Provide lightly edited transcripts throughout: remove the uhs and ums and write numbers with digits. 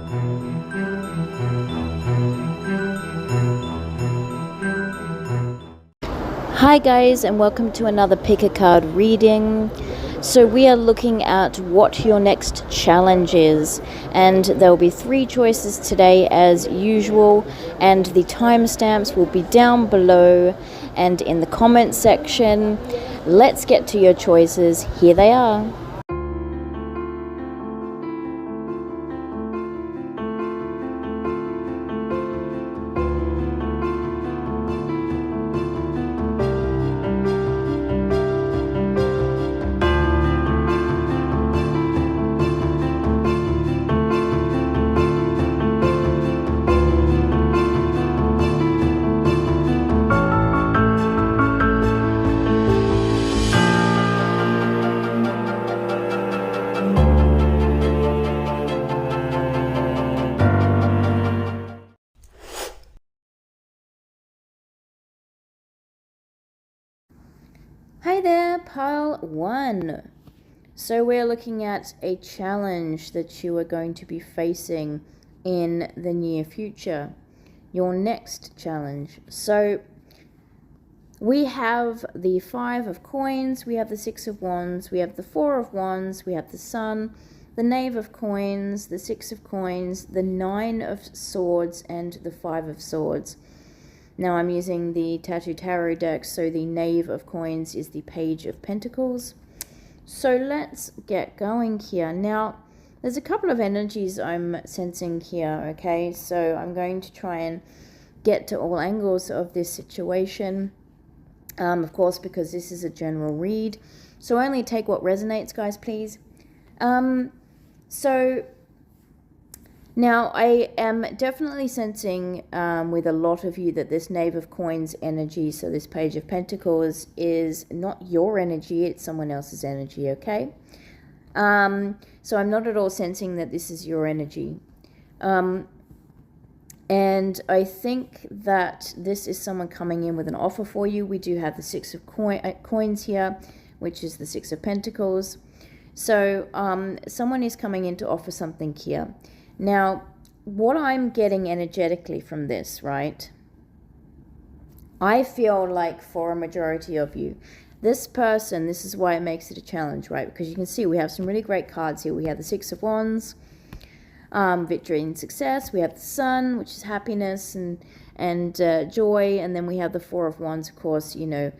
Hi guys, and welcome to another pick a card reading. So we are looking at what your next challenge is, and there will be 3 choices today as usual, and the timestamps will be down below and in the comment section. Let's get to your choices. Here they are. Hi there, pile 1. So we're looking at a challenge that you are going to be facing in the near future. Your next challenge. So we have the 5 of coins, we have the 6 of wands, we have the 4 of wands, we have the sun, the knave of coins, the 6 of coins, the 9 of swords, and the 5 of swords. Now I'm using the Tattoo Tarot deck, so the knave of coins is the page of pentacles. So let's get going here. Now, there's a couple of energies I'm sensing here, okay? So I'm going to try and get to all angles of this situation, of course, because this is a general read. So only take what resonates, guys, please. Now, I am definitely sensing with a lot of you that this Knave of Coins energy, so this Page of Pentacles, is not your energy, it's someone else's energy, okay? So I'm not at all sensing that this is your energy. And I think that this is someone coming in with an offer for you. We do have the 6 of coins here, which is the 6 of Pentacles. So someone is coming in to offer something here. Now, what I'm getting energetically from this, right, I feel like for a majority of you, this person, this is why it makes it a challenge, right? Because you can see we have some really great cards here. We have the 6 of Wands, victory and success. We have the Sun, which is happiness and joy. And then we have the 4 of Wands, of course, you know,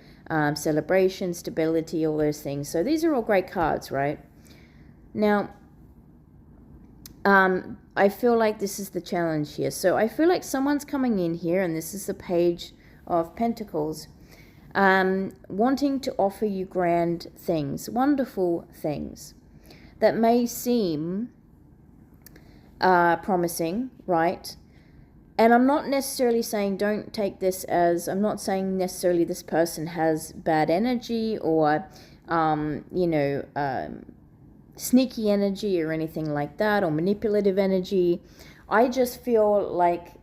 celebration, stability, all those things. So these are all great cards, right? Now, I feel like this is the challenge here. So I feel like someone's coming in here, and this is the Page of Pentacles, wanting to offer you grand things, wonderful things that may seem promising, right? And I'm not necessarily saying don't take this as, I'm not saying necessarily this person has bad energy or, you know, sneaky energy or anything like that, or manipulative energy. I just feel like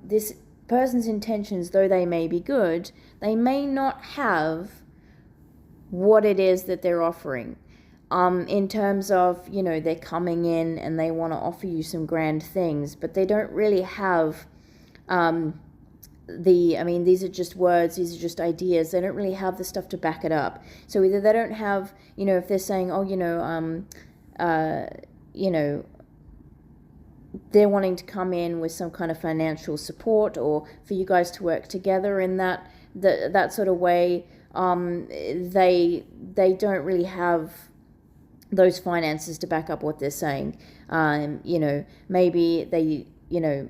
this person's intentions, though they may be good, they may not have what it is that they're offering. In terms of, you know, they're coming in and they want to offer you some grand things, but they don't really have I mean, these are just words, these are just ideas. They don't really have the stuff to back it up. So either they don't have, you know, if they're saying, oh, you know, they're wanting to come in with some kind of financial support, or for you guys to work together in that sort of way, they don't really have those finances to back up what they're saying. You know, maybe they, you know,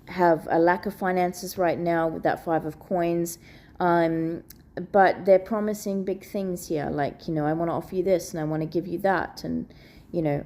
have a lack of finances right now with that 5 of coins, but they're promising big things here, like, you know, I want to offer you this and I want to give you that, and you know,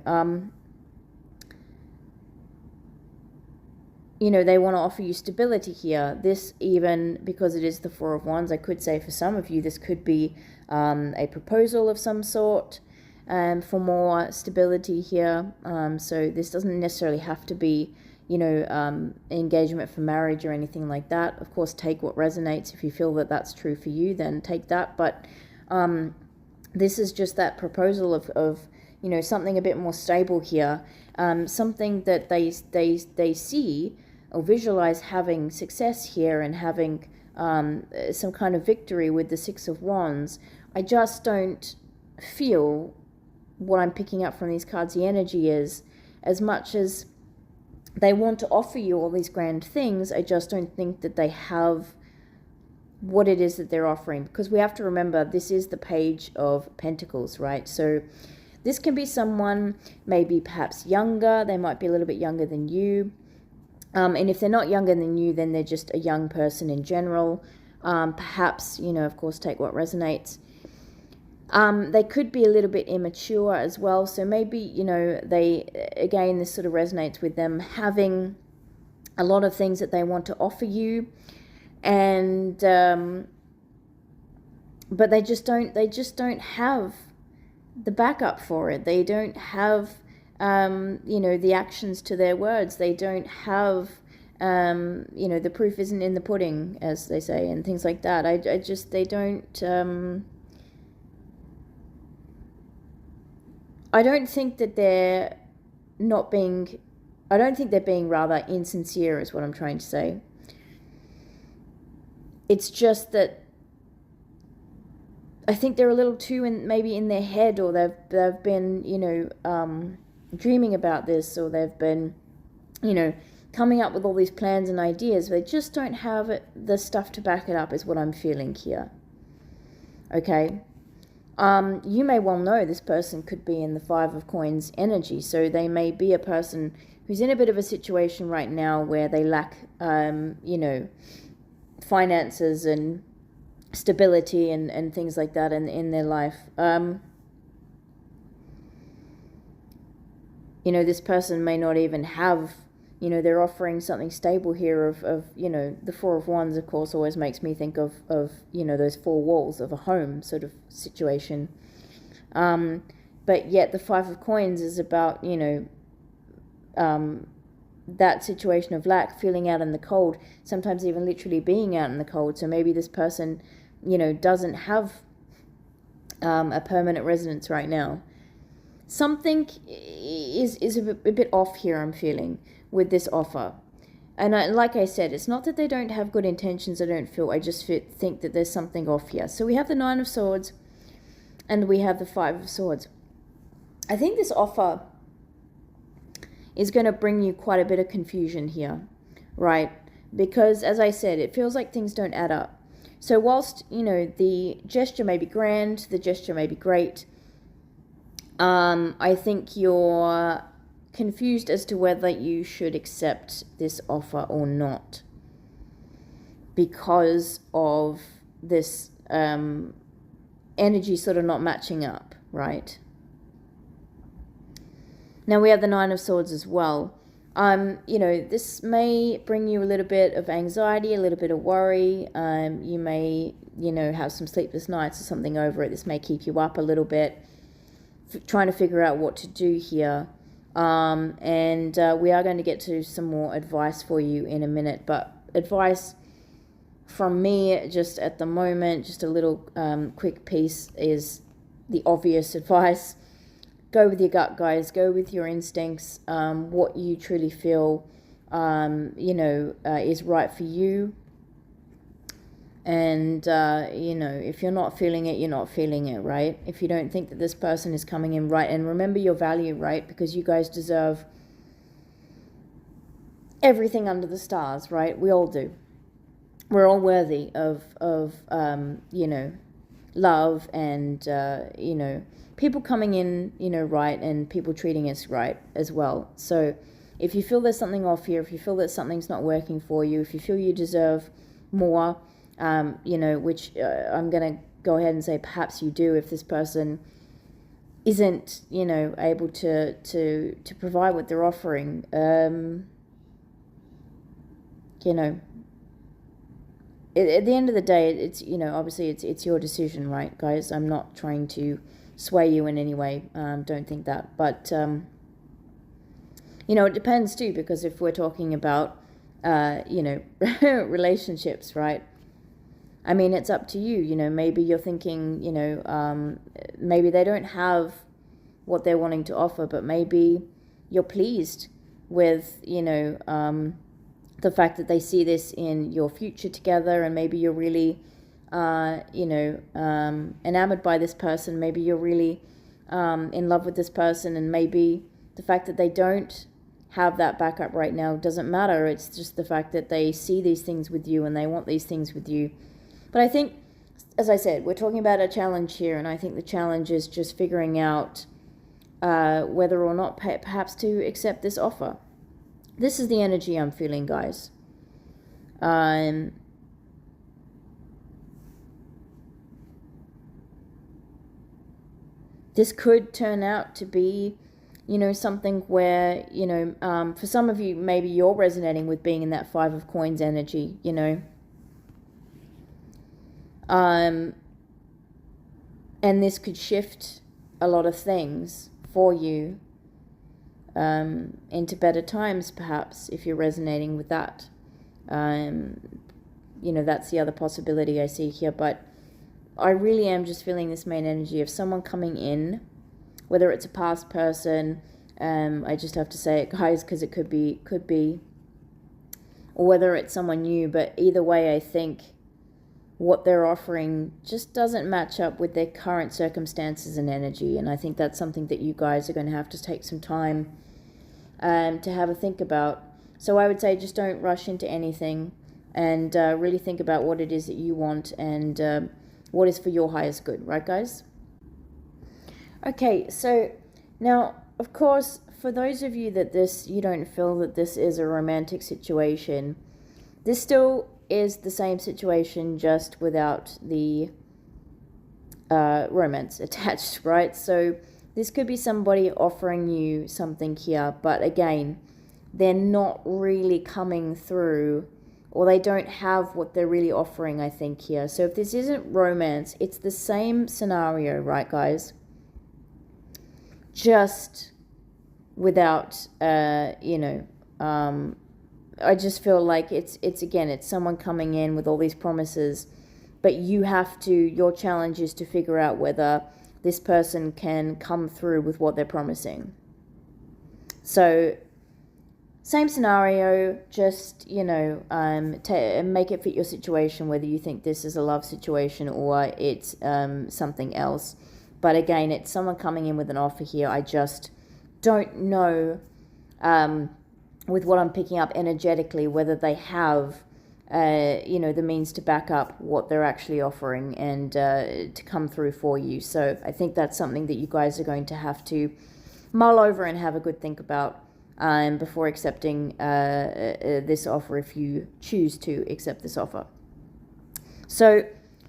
they want to offer you stability here. This, even because it is the 4 of Wands, I could say for some of you this could be a proposal of some sort for more stability here. So this doesn't necessarily have to be, you know, engagement for marriage or anything like that. Of course, take what resonates. If you feel that that's true for you, then take that. But this is just that proposal of something a bit more stable here, something that they see or visualize having success here and having some kind of victory with the Six of Wands. I just don't feel what I'm picking up from these cards, the energy is, as much as they want to offer you all these grand things, I just don't think that they have what it is that they're offering. Because we have to remember, this is the Page of Pentacles, right? So this can be someone maybe perhaps younger. They might be a little bit younger than you. And if they're not younger than you, then they're just a young person in general. Perhaps, of course, take what resonates. They could be a little bit immature as well. So maybe, again, this sort of resonates with them having a lot of things that they want to offer you. And, but they just don't have the backup for it. They don't have, the actions to their words. They don't have, the proof isn't in the pudding, as they say, and things like that. They don't, I don't think that they're being rather insincere, is what I'm trying to say. It's just that I think they're a little too maybe in their head, or they've been, dreaming about this, or they've been, coming up with all these plans and ideas. They just don't have the stuff to back it up, is what I'm feeling here. Okay. You may well know this person could be in the Five of Coins energy. So they may be a person who's in a bit of a situation right now where they lack, finances and stability and things like that in their life. This person may not even have, they're offering something stable here of the Four of Wands, of course, always makes me think of those four walls of a home sort of situation. But yet the Five of Coins is about, that situation of lack, feeling out in the cold, sometimes even literally being out in the cold. So maybe this person, doesn't have a permanent residence right now. Something is a bit off here, I'm feeling, with this offer. And like I said, it's not that they don't have good intentions, I just think that there's something off here. So we have the Nine of Swords and we have the Five of Swords. I think this offer is going to bring you quite a bit of confusion here, right? Because, as I said, it feels like things don't add up. So whilst, the gesture may be grand, the gesture may be great, I think you're confused as to whether you should accept this offer or not, because of this energy sort of not matching up, right? Now we have the Nine of Swords as well. This may bring you a little bit of anxiety, a little bit of worry. You may, have some sleepless nights or something over it. This may keep you up a little bit, trying to figure out what to do here. And we are going to get to some more advice for you in a minute, but advice from me just at the moment, just a little quick piece, is the obvious advice. Go with your gut, guys. Go with your instincts. What you truly feel, is right for you. And, if you're not feeling it, you're not feeling it, right? If you don't think that this person is coming in right, and remember your value, right? Because you guys deserve everything under the stars, right? We all do. We're all worthy of love and, people coming in, right, and people treating us right as well. So if you feel there's something off here, if you feel that something's not working for you, if you feel you deserve more, which I'm going to go ahead and say perhaps you do, if this person isn't, able to provide what they're offering, at the end of the day, it's, obviously it's your decision, right, guys? I'm not trying to sway you in any way. Don't think that. But, it depends too, because if we're talking about, relationships, right? I mean, it's up to you. Maybe you're thinking, maybe they don't have what they're wanting to offer, but maybe you're pleased with, the fact that they see this in your future together, and maybe you're really, enamored by this person. Maybe you're really in love with this person, and maybe the fact that they don't have that backup right now doesn't matter. It's just the fact that they see these things with you and they want these things with you. But I think, as I said, we're talking about a challenge here, and I think the challenge is just figuring out whether or not perhaps to accept this offer. This is the energy I'm feeling, guys. This could turn out to be, something where, for some of you, maybe you're resonating with being in that Five of Coins energy, and this could shift a lot of things for you into better times, perhaps, if you're resonating with that. That's the other possibility I see here. But I really am just feeling this main energy of someone coming in, whether it's a past person, I just have to say it, guys, because it could be, or whether it's someone new. But either way, I think what they're offering just doesn't match up with their current circumstances and energy. And I think that's something that you guys are going to have to take some time to have a think about. So I would say just don't rush into anything, and really think about what it is that you want, and what is for your highest good, right, guys? Okay, so now, of course, for those of you that you don't feel that this is a romantic situation, this still is the same situation, just without the romance attached, right? So this could be somebody offering you something here, but again, they're not really coming through, or they don't have what they're really offering, I think, here. So if this isn't romance, it's the same scenario, right, guys? Just without, I just feel like it's someone coming in with all these promises, but your challenge is to figure out whether this person can come through with what they're promising. So same scenario, just, make it fit your situation, whether you think this is a love situation or it's something else. But again, it's someone coming in with an offer here. I just don't know, with what I'm picking up energetically, whether they have, the means to back up what they're actually offering and to come through for you. So I think that's something that you guys are going to have to mull over and have a good think about before accepting this offer, if you choose to accept this offer. So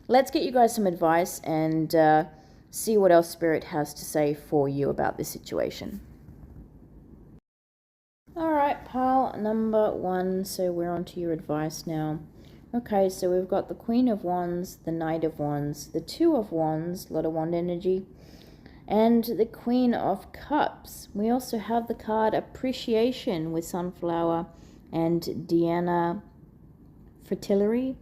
let's get you guys some advice and see what else Spirit has to say for you about this situation. All right, pile number 1. So we're on to your advice now. Okay, so we've got the Queen of Wands, the Knight of Wands, the Two of Wands, a lot of wand energy, and the Queen of Cups. We also have the card Appreciation with Sunflower and Deanna Fritillary.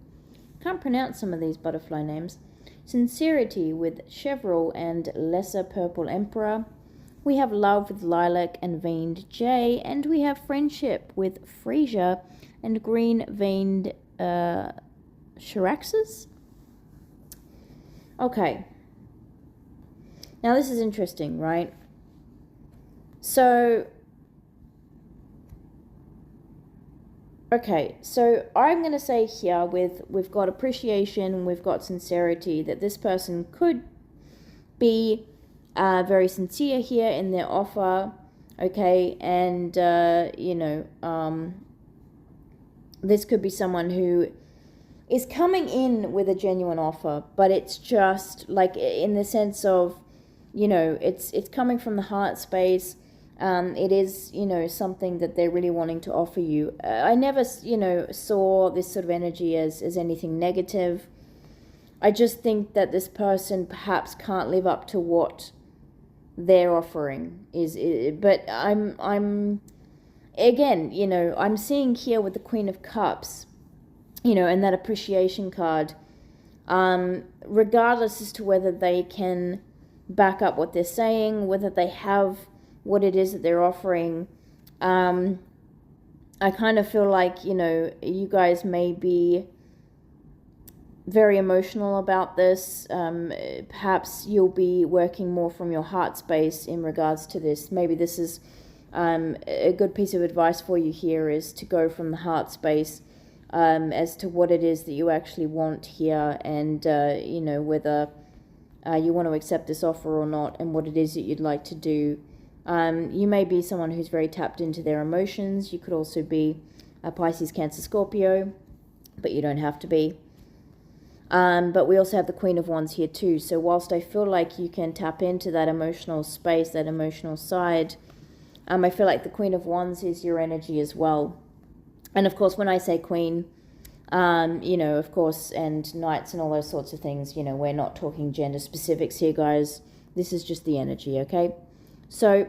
Can't pronounce some of these butterfly names. Sincerity with Chevral and Lesser Purple Emperor. We have Love with Lilac and Veined Jay. And we have Friendship with Frasier and Green Veined Shiraxes. Okay. Now this is interesting, right? So, okay, so I'm going to say here we've got appreciation, we've got sincerity, that this person could be very sincere here in their offer, okay, and, this could be someone who is coming in with a genuine offer, but it's just like in the sense of, it's coming from the heart space. It is, something that they're really wanting to offer you. I never, saw this sort of energy as anything negative. I just think that this person perhaps can't live up to what they're offering but I'm again, I'm seeing here with the Queen of Cups, and that appreciation card, regardless as to whether they can back up what they're saying, whether they have what it is that they're offering. I kind of feel like, you guys may be very emotional about this. Perhaps you'll be working more from your heart space in regards to this. Maybe this is a good piece of advice for you here, is to go from the heart space as to what it is that you actually want here, and whether you want to accept this offer or not, and what it is that you'd like to do. You may be someone who's very tapped into their emotions. You could also be a Pisces, Cancer, Scorpio, but you don't have to be. But we also have the Queen of Wands here too. So whilst I feel like you can tap into that emotional space, that emotional side, I feel like the Queen of Wands is your energy as well. And of course, when I say Queen, of course, and Knights and all those sorts of things, we're not talking gender specifics here, guys. This is just the energy, okay? So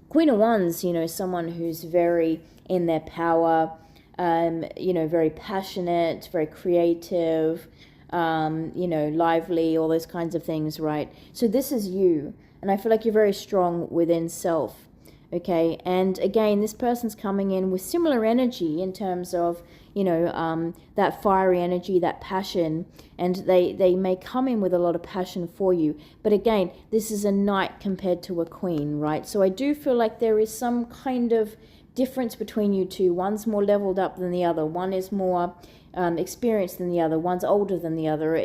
Queen of Wands, someone who's very in their power, very passionate, very creative, lively, all those kinds of things, right? So this is you, and I feel like you're very strong within self, okay? And again, this person's coming in with similar energy in terms of, that fiery energy, that passion, and they may come in with a lot of passion for you. But again, this is a knight compared to a queen, right? So I do feel like there is some kind of difference between you two. One's more leveled up than the other. One is more experienced than the other. One's older than the other.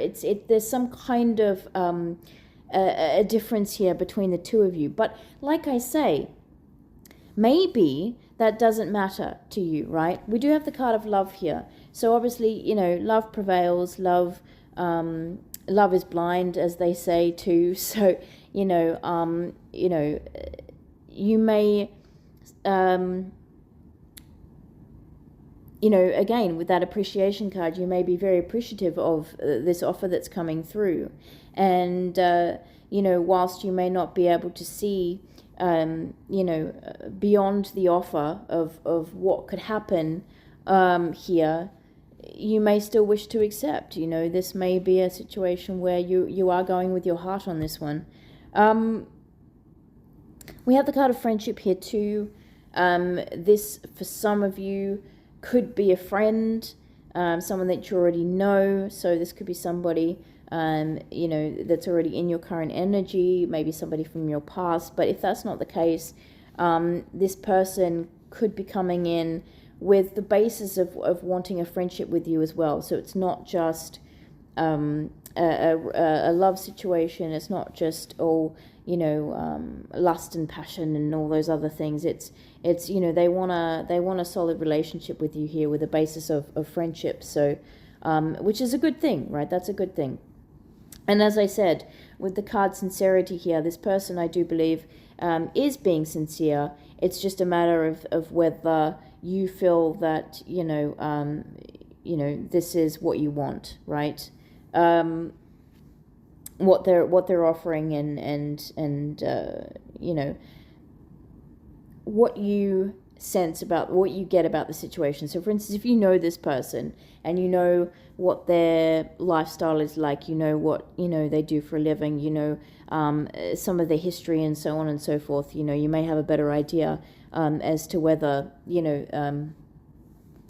There's some kind of a difference here between the two of you. But like I say, maybe that doesn't matter to you, right? We do have the card of love here. So obviously, love prevails. Love is blind, as they say too. So, you may, again, with that appreciation card, you may be very appreciative of this offer that's coming through. And, whilst you may not be able to see, beyond the offer of what could happen here, you may still wish to accept. This may be a situation where you are going with your heart on this one. We have the card of friendship here too. This, for some of you, could be a friend, someone that you already know. So this could be somebody that's already in your current energy, maybe somebody from your past. But if that's not the case, this person could be coming in with the basis of wanting a friendship with you as well. So it's not just a love situation. It's not just lust and passion and all those other things. It's they want a solid relationship with you here with a basis of friendship. So which is a good thing, right? That's a good thing. And as I said, with the card sincerity here, this person, I do believe, is being sincere. It's just a matter of whether you feel that, this is what you want, right? What they're offering and what you sense about what you get about the situation. So for instance, if you know this person and you know what their lifestyle is like, what they do for a living, some of their history and so on and so forth, you may have a better idea as to whether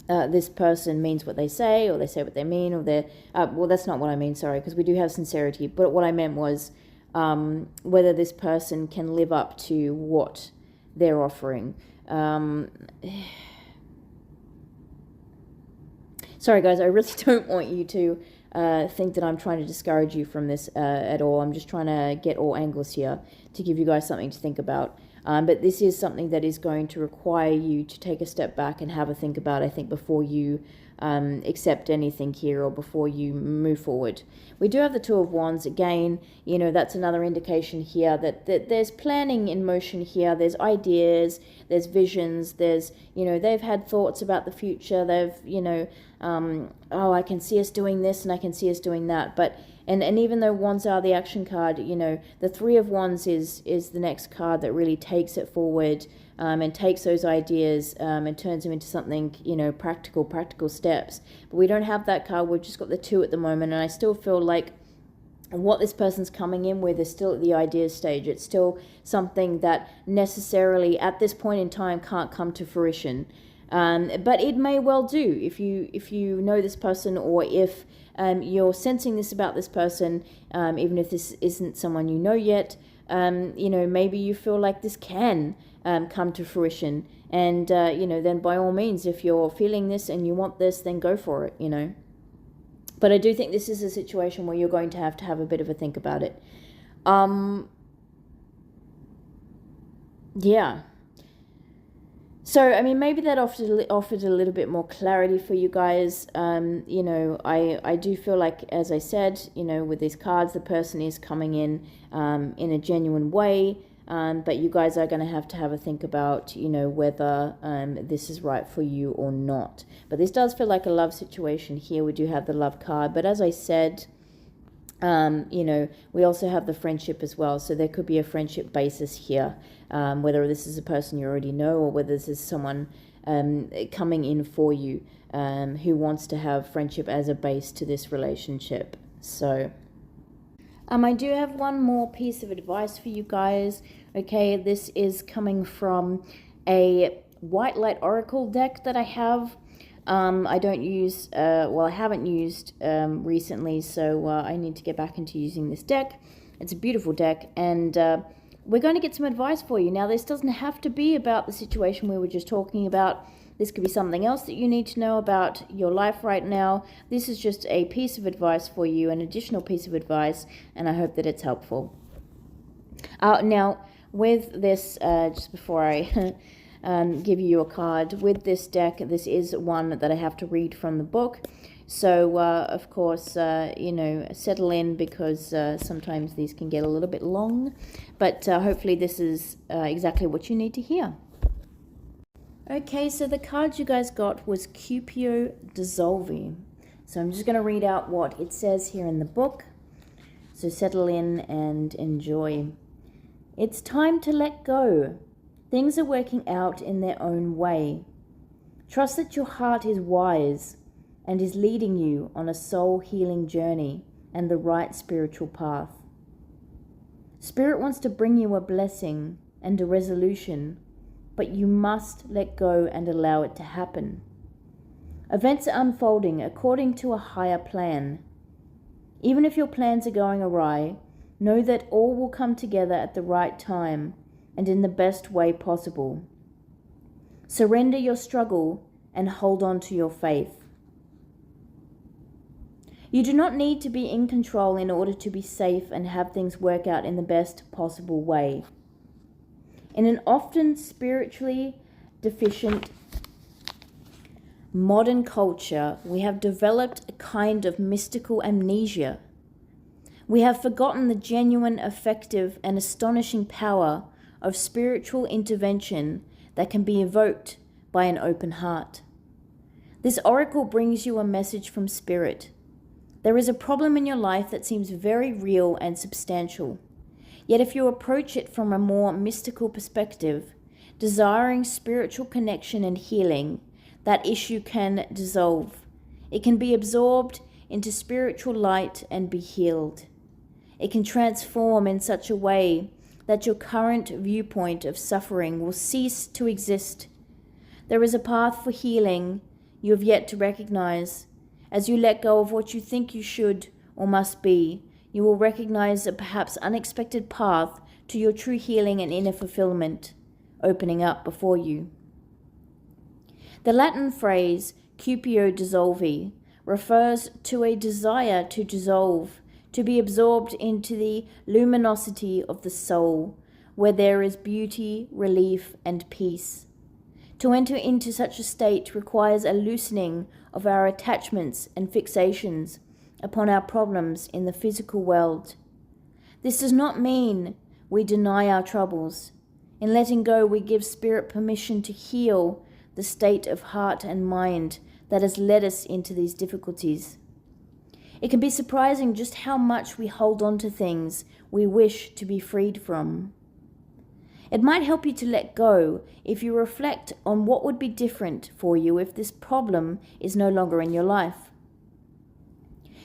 this person means what they say, or they say what they mean, or they're well, that's not what I mean, sorry, because we do have sincerity, but what I meant was whether this person can live up to what they're offering. Sorry guys, I really don't want you to think that I'm trying to discourage you from this at all. I'm just trying to get all angles here to give you guys something to think about. But this is something that is going to require you to take a step back and have a think about, I think, before you accept anything here or before you move forward. We do have the Two of Wands. Again, that's another indication here that there's planning in motion here. There's ideas, there's visions, there's, they've had thoughts about the future. They've, I can see us doing this and I can see us doing that. But And even though Wands are the action card, the Three of Wands is the next card that really takes it forward and takes those ideas and turns them into something, practical steps. But we don't have that card. We've just got the Two at the moment. And I still feel like what this person's coming in with is still at the idea stage. It's still something that necessarily at this point in time can't come to fruition. But it may well do if you know this person, or if you're sensing this about this person, even if this isn't someone you know yet. Maybe you feel like this can come to fruition, and then by all means, if you're feeling this and you want this, then go for it. But I do think this is a situation where you're going to have a bit of a think about it. Yeah. So, I mean, maybe that offered a little bit more clarity for you guys. I do feel like, as I said, with these cards, the person is coming in a genuine way. But you guys are going to have a think about, whether this is right for you or not. But this does feel like a love situation here. We do have the love card. But as I said, we also have the friendship as well. So there could be a friendship basis here, whether this is a person you already know, or whether this is someone coming in for you who wants to have friendship as a base to this relationship. So I do have one more piece of advice for you guys. Okay, this is coming from a White Light Oracle deck that I have. I don't use, I haven't used recently, so I need to get back into using this deck. It's a beautiful deck, and we're going to get some advice for you. Now, this doesn't have to be about the situation we were just talking about. This could be something else that you need to know about your life right now. This is just a piece of advice for you, an additional piece of advice, and I hope that it's helpful. Now, with this, just before I give you a card, with this deck, this is one that I have to read from the book. So, of course, settle in, because sometimes these can get a little bit long. But hopefully this is exactly what you need to hear. Okay, so the card you guys got was Cupio Dissolvi. So I'm just going to read out what it says here in the book. So settle in and enjoy. It's time to let go. Things are working out in their own way. Trust that your heart is wise and is leading you on a soul-healing journey and the right spiritual path. Spirit wants to bring you a blessing and a resolution, but you must let go and allow it to happen. Events are unfolding according to a higher plan. Even if your plans are going awry, know that all will come together at the right time and in the best way possible. Surrender your struggle and hold on to your faith. You do not need to be in control in order to be safe and have things work out in the best possible way. In an often spiritually deficient modern culture, we have developed a kind of mystical amnesia. We have forgotten the genuine, effective, and astonishing power of spiritual intervention that can be evoked by an open heart. This oracle brings you a message from Spirit. There is a problem in your life that seems very real and substantial. Yet if you approach it from a more mystical perspective, desiring spiritual connection and healing, that issue can dissolve. It can be absorbed into spiritual light and be healed. It can transform in such a way that your current viewpoint of suffering will cease to exist. There is a path for healing you have yet to recognize. As you let go of what you think you should or must be, you will recognize a perhaps unexpected path to your true healing and inner fulfillment opening up before you. The Latin phrase Cupio Dissolvi refers to a desire to dissolve, to be absorbed into the luminosity of the soul, where there is beauty, relief, and peace. To enter into such a state requires a loosening of our attachments and fixations upon our problems in the physical world. This does not mean we deny our troubles. In letting go, we give Spirit permission to heal the state of heart and mind that has led us into these difficulties. It can be surprising just how much we hold on to things we wish to be freed from. It might help you to let go if you reflect on what would be different for you if this problem is no longer in your life.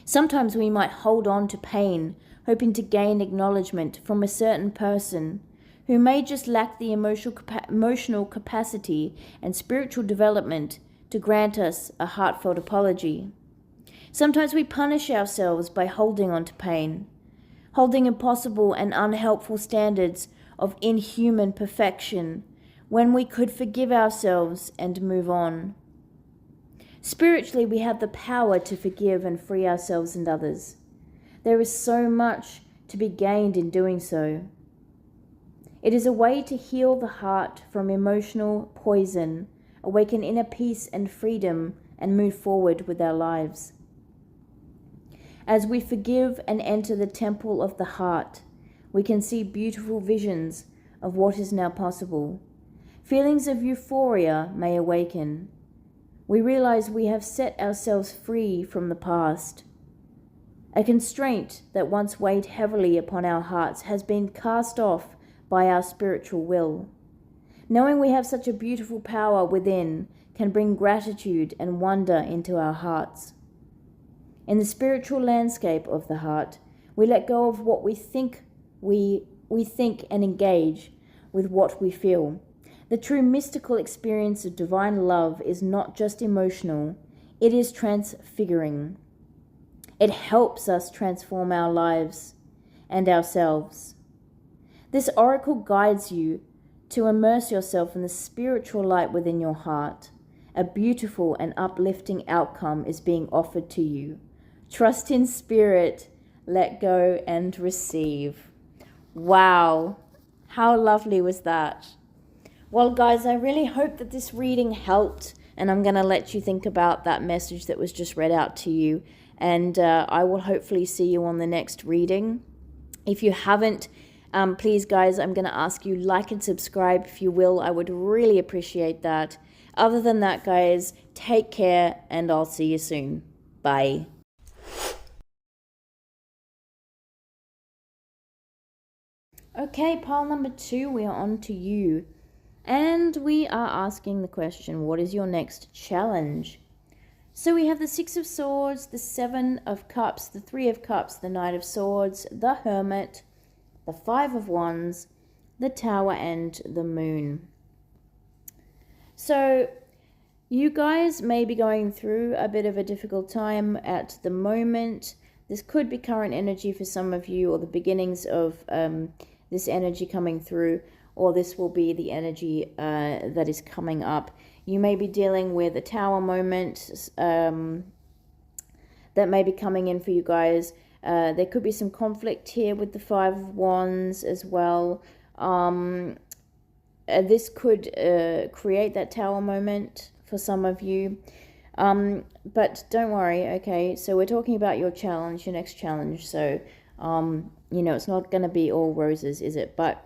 Sometimes we might hold on to pain, hoping to gain acknowledgement from a certain person who may just lack the emotional capacity and spiritual development to grant us a heartfelt apology. Sometimes we punish ourselves by holding on to pain, holding impossible and unhelpful standards of inhuman perfection when we could forgive ourselves and move on. Spiritually, we have the power to forgive and free ourselves and others. There is so much to be gained in doing so. It is a way to heal the heart from emotional poison, awaken inner peace and freedom, and move forward with our lives. As we forgive and enter the temple of the heart, we can see beautiful visions of what is now possible. Feelings of euphoria may awaken. We realize we have set ourselves free from the past. A constraint that once weighed heavily upon our hearts has been cast off by our spiritual will. Knowing we have such a beautiful power within can bring gratitude and wonder into our hearts. In the spiritual landscape of the heart, we let go of what we think and engage with what we feel. The true mystical experience of divine love is not just emotional, it is transfiguring. It helps us transform our lives and ourselves. This oracle guides you to immerse yourself in the spiritual light within your heart. A beautiful and uplifting outcome is being offered to you. Trust in spirit, let go and receive. Wow, how lovely was that? Well, guys, I really hope that this reading helped, and I'm going to let you think about that message that was just read out to you, and I will hopefully see you on the next reading. If you haven't, please, guys, I'm going to ask you like and subscribe if you will. I would really appreciate that. Other than that, guys, take care, and I'll see you soon. Bye. Okay, pile number 2, we are on to you. And we are asking the question, what is your next challenge? So we have the 6 of Swords, the 7 of Cups, the 3 of Cups, the Knight of Swords, the Hermit, the 5 of Wands, the Tower, and the Moon. So you guys may be going through a bit of a difficult time at the moment. This could be current energy for some of you, or the beginnings of this energy coming through, or this will be the energy that is coming up. You may be dealing with a Tower moment that may be coming in for you guys. There could be some conflict here with the 5 of Wands as well. This could create that Tower moment for some of you. But don't worry, okay? So we're talking about your challenge, your next challenge. So, you know, it's not going to be all roses, is it? But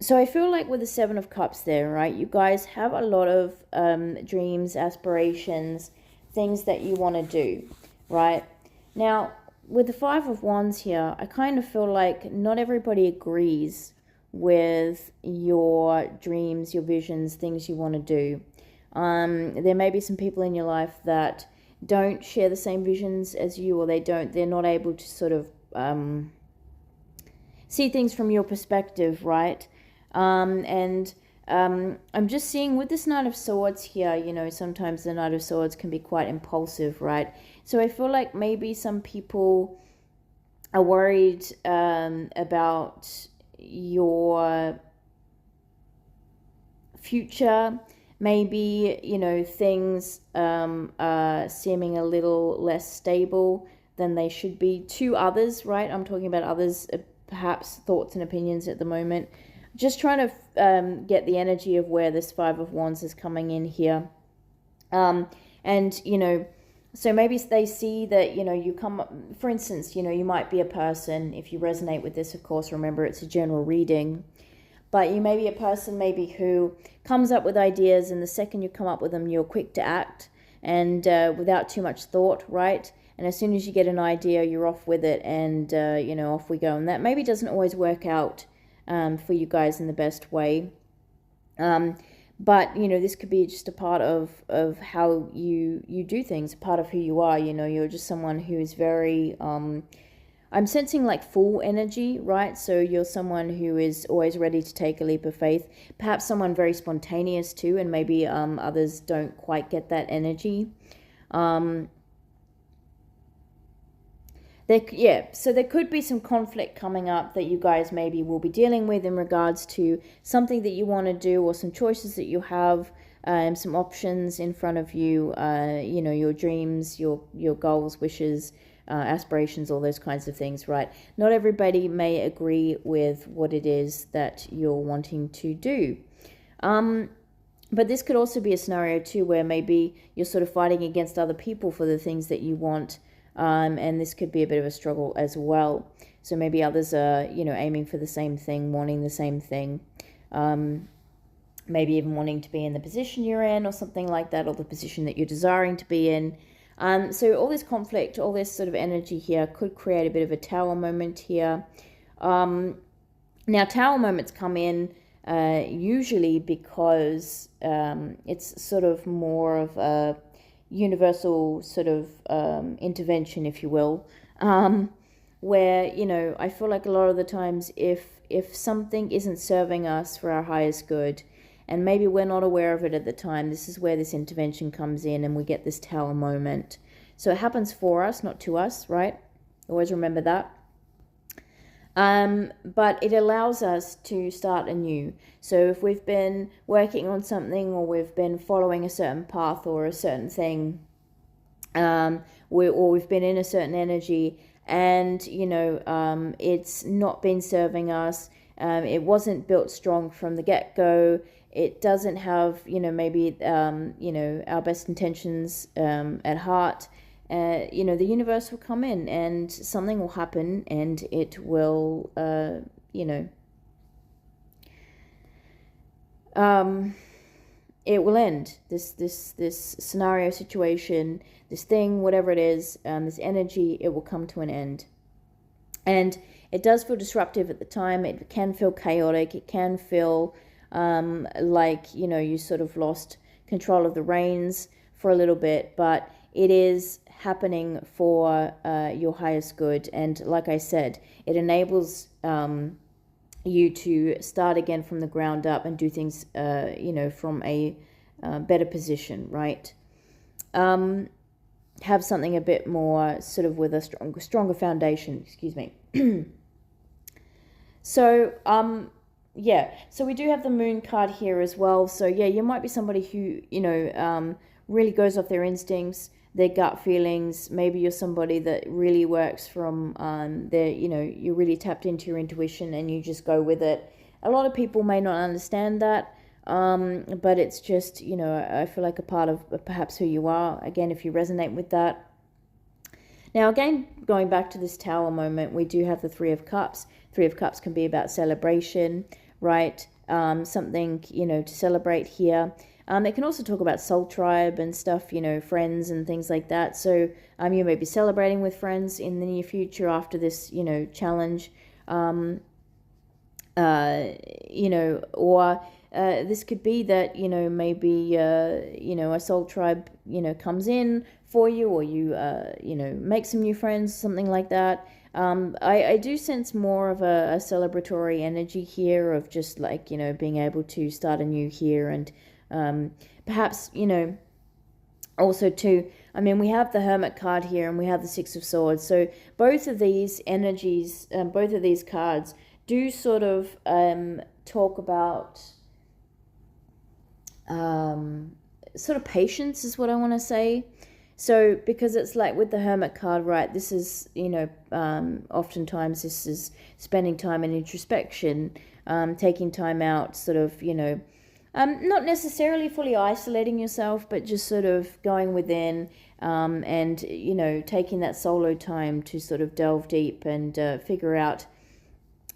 so I feel like with the 7 of Cups there, right, you guys have a lot of dreams, aspirations, things that you want to do, right? Now, with the 5 of Wands here, I kind of feel like not everybody agrees with your dreams, your visions, things you want to do. There may be some people in your life that don't share the same visions as you, or they're not able to sort of see things from your perspective, right? I'm just seeing with this Knight of Swords here, you know, sometimes the Knight of Swords can be quite impulsive, right? So I feel like maybe some people are worried about your future. Maybe, you know, things are seeming a little less stable than they should be to others, right? I'm talking about others, perhaps thoughts and opinions at the moment. Just trying to get the energy of where this 5 of Wands is coming in here. And, you know, so maybe they see that, you know, you come up, for instance, you know, you might be a person, if you resonate with this, of course, remember it's a general reading, but you may be a person maybe who comes up with ideas, and the second you come up with them, you're quick to act, and without too much thought, right? And as soon as you get an idea, you're off with it, and, you know, off we go. And that maybe doesn't always work out for you guys in the best way. But, you know, this could be just a part of how you do things, a part of who you are. You know, you're just someone who is very, I'm sensing like full energy, right? So you're someone who is always ready to take a leap of faith. Perhaps someone very spontaneous too, and maybe others don't quite get that energy. So there could be some conflict coming up that you guys maybe will be dealing with in regards to something that you want to do, or some choices that you have, some options in front of you, you know, your dreams, your goals, wishes, aspirations, all those kinds of things, right? Not everybody may agree with what it is that you're wanting to do. But this could also be a scenario too where maybe you're sort of fighting against other people for the things that you want. And this could be a bit of a struggle as well. So maybe others are, you know, aiming for the same thing, wanting the same thing, maybe even wanting to be in the position you're in or something like that, or the position that you're desiring to be in. So all this conflict, all this sort of energy here could create a bit of a tower moment here. Now, tower moments come in usually because it's sort of more of a universal sort of intervention, if you will, where, you know, I feel like a lot of the times if something isn't serving us for our highest good, and maybe we're not aware of it at the time, this is where this intervention comes in and we get this tower moment. So it happens for us, not to us, right? Always remember that. But it allows us to start anew. So if we've been working on something, or we've been following a certain path or a certain thing, or we've been in a certain energy, and, you know, it's not been serving us, it wasn't built strong from the get-go, it doesn't have, you know, maybe, you know, our best intentions at heart, you know, the universe will come in and something will happen, and it will, you know, it will end. This scenario, situation, this thing, whatever it is, this energy, it will come to an end. And it does feel disruptive at the time. It can feel chaotic. It can feel like, you know, you sort of lost control of the reins for a little bit, but it is happening for your highest good. And like I said, it enables you to start again from the ground up and do things, you know, from a better position, right? Have something a bit more sort of with a stronger foundation, excuse me. So, yeah, so we do have the moon card here as well. So yeah, you might be somebody who, you know, really goes off their instincts, their gut feelings. Maybe you're somebody that really works from their, you know, you're really tapped into your intuition and you just go with it. A lot of people may not understand that, but it's just, you know, I feel like a part of perhaps who you are. Again, if you resonate with that. Now, again, going back to this tower moment, we do have the Three of Cups. Three of Cups can be about celebration, right? Something, you know, to celebrate here. It can also talk about soul tribe and stuff, you know, friends and things like that. So you may be celebrating with friends in the near future after this, you know, challenge. You know, or this could be that, you know, maybe, you know, a soul tribe, you know, comes in for you, or you, you know, make some new friends, something like that. I do sense more of a celebratory energy here of just like, you know, being able to start anew here. And perhaps, you know, also too, I mean, we have the Hermit card here and we have the Six of Swords. So both of these energies, both of these cards do sort of talk about sort of patience is what I want to say. So because it's like with the Hermit card, right, this is, you know, oftentimes this is spending time in introspection, taking time out, sort of, you know, not necessarily fully isolating yourself, but just sort of going within and, you know, taking that solo time to sort of delve deep and figure out,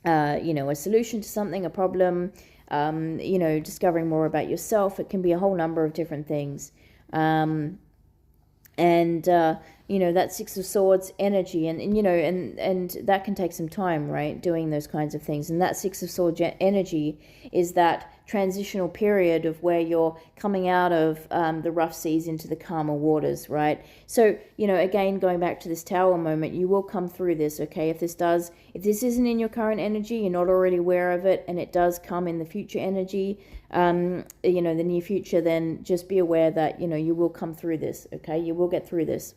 you know, a solution to something, a problem, you know, discovering more about yourself. It can be a whole number of different things. And, you know, that Six of Swords energy and you know, and that can take some time, right, doing those kinds of things. And that Six of Swords energy is that transitional period of where you're coming out of the rough seas into the calmer waters, right? So, again, going back to this Tower moment, you will come through this, okay? If this isn't in your current energy, you're not already aware of it, and it does come in the future energy, the near future, then just be aware that, you will come through this, okay? You will get through this.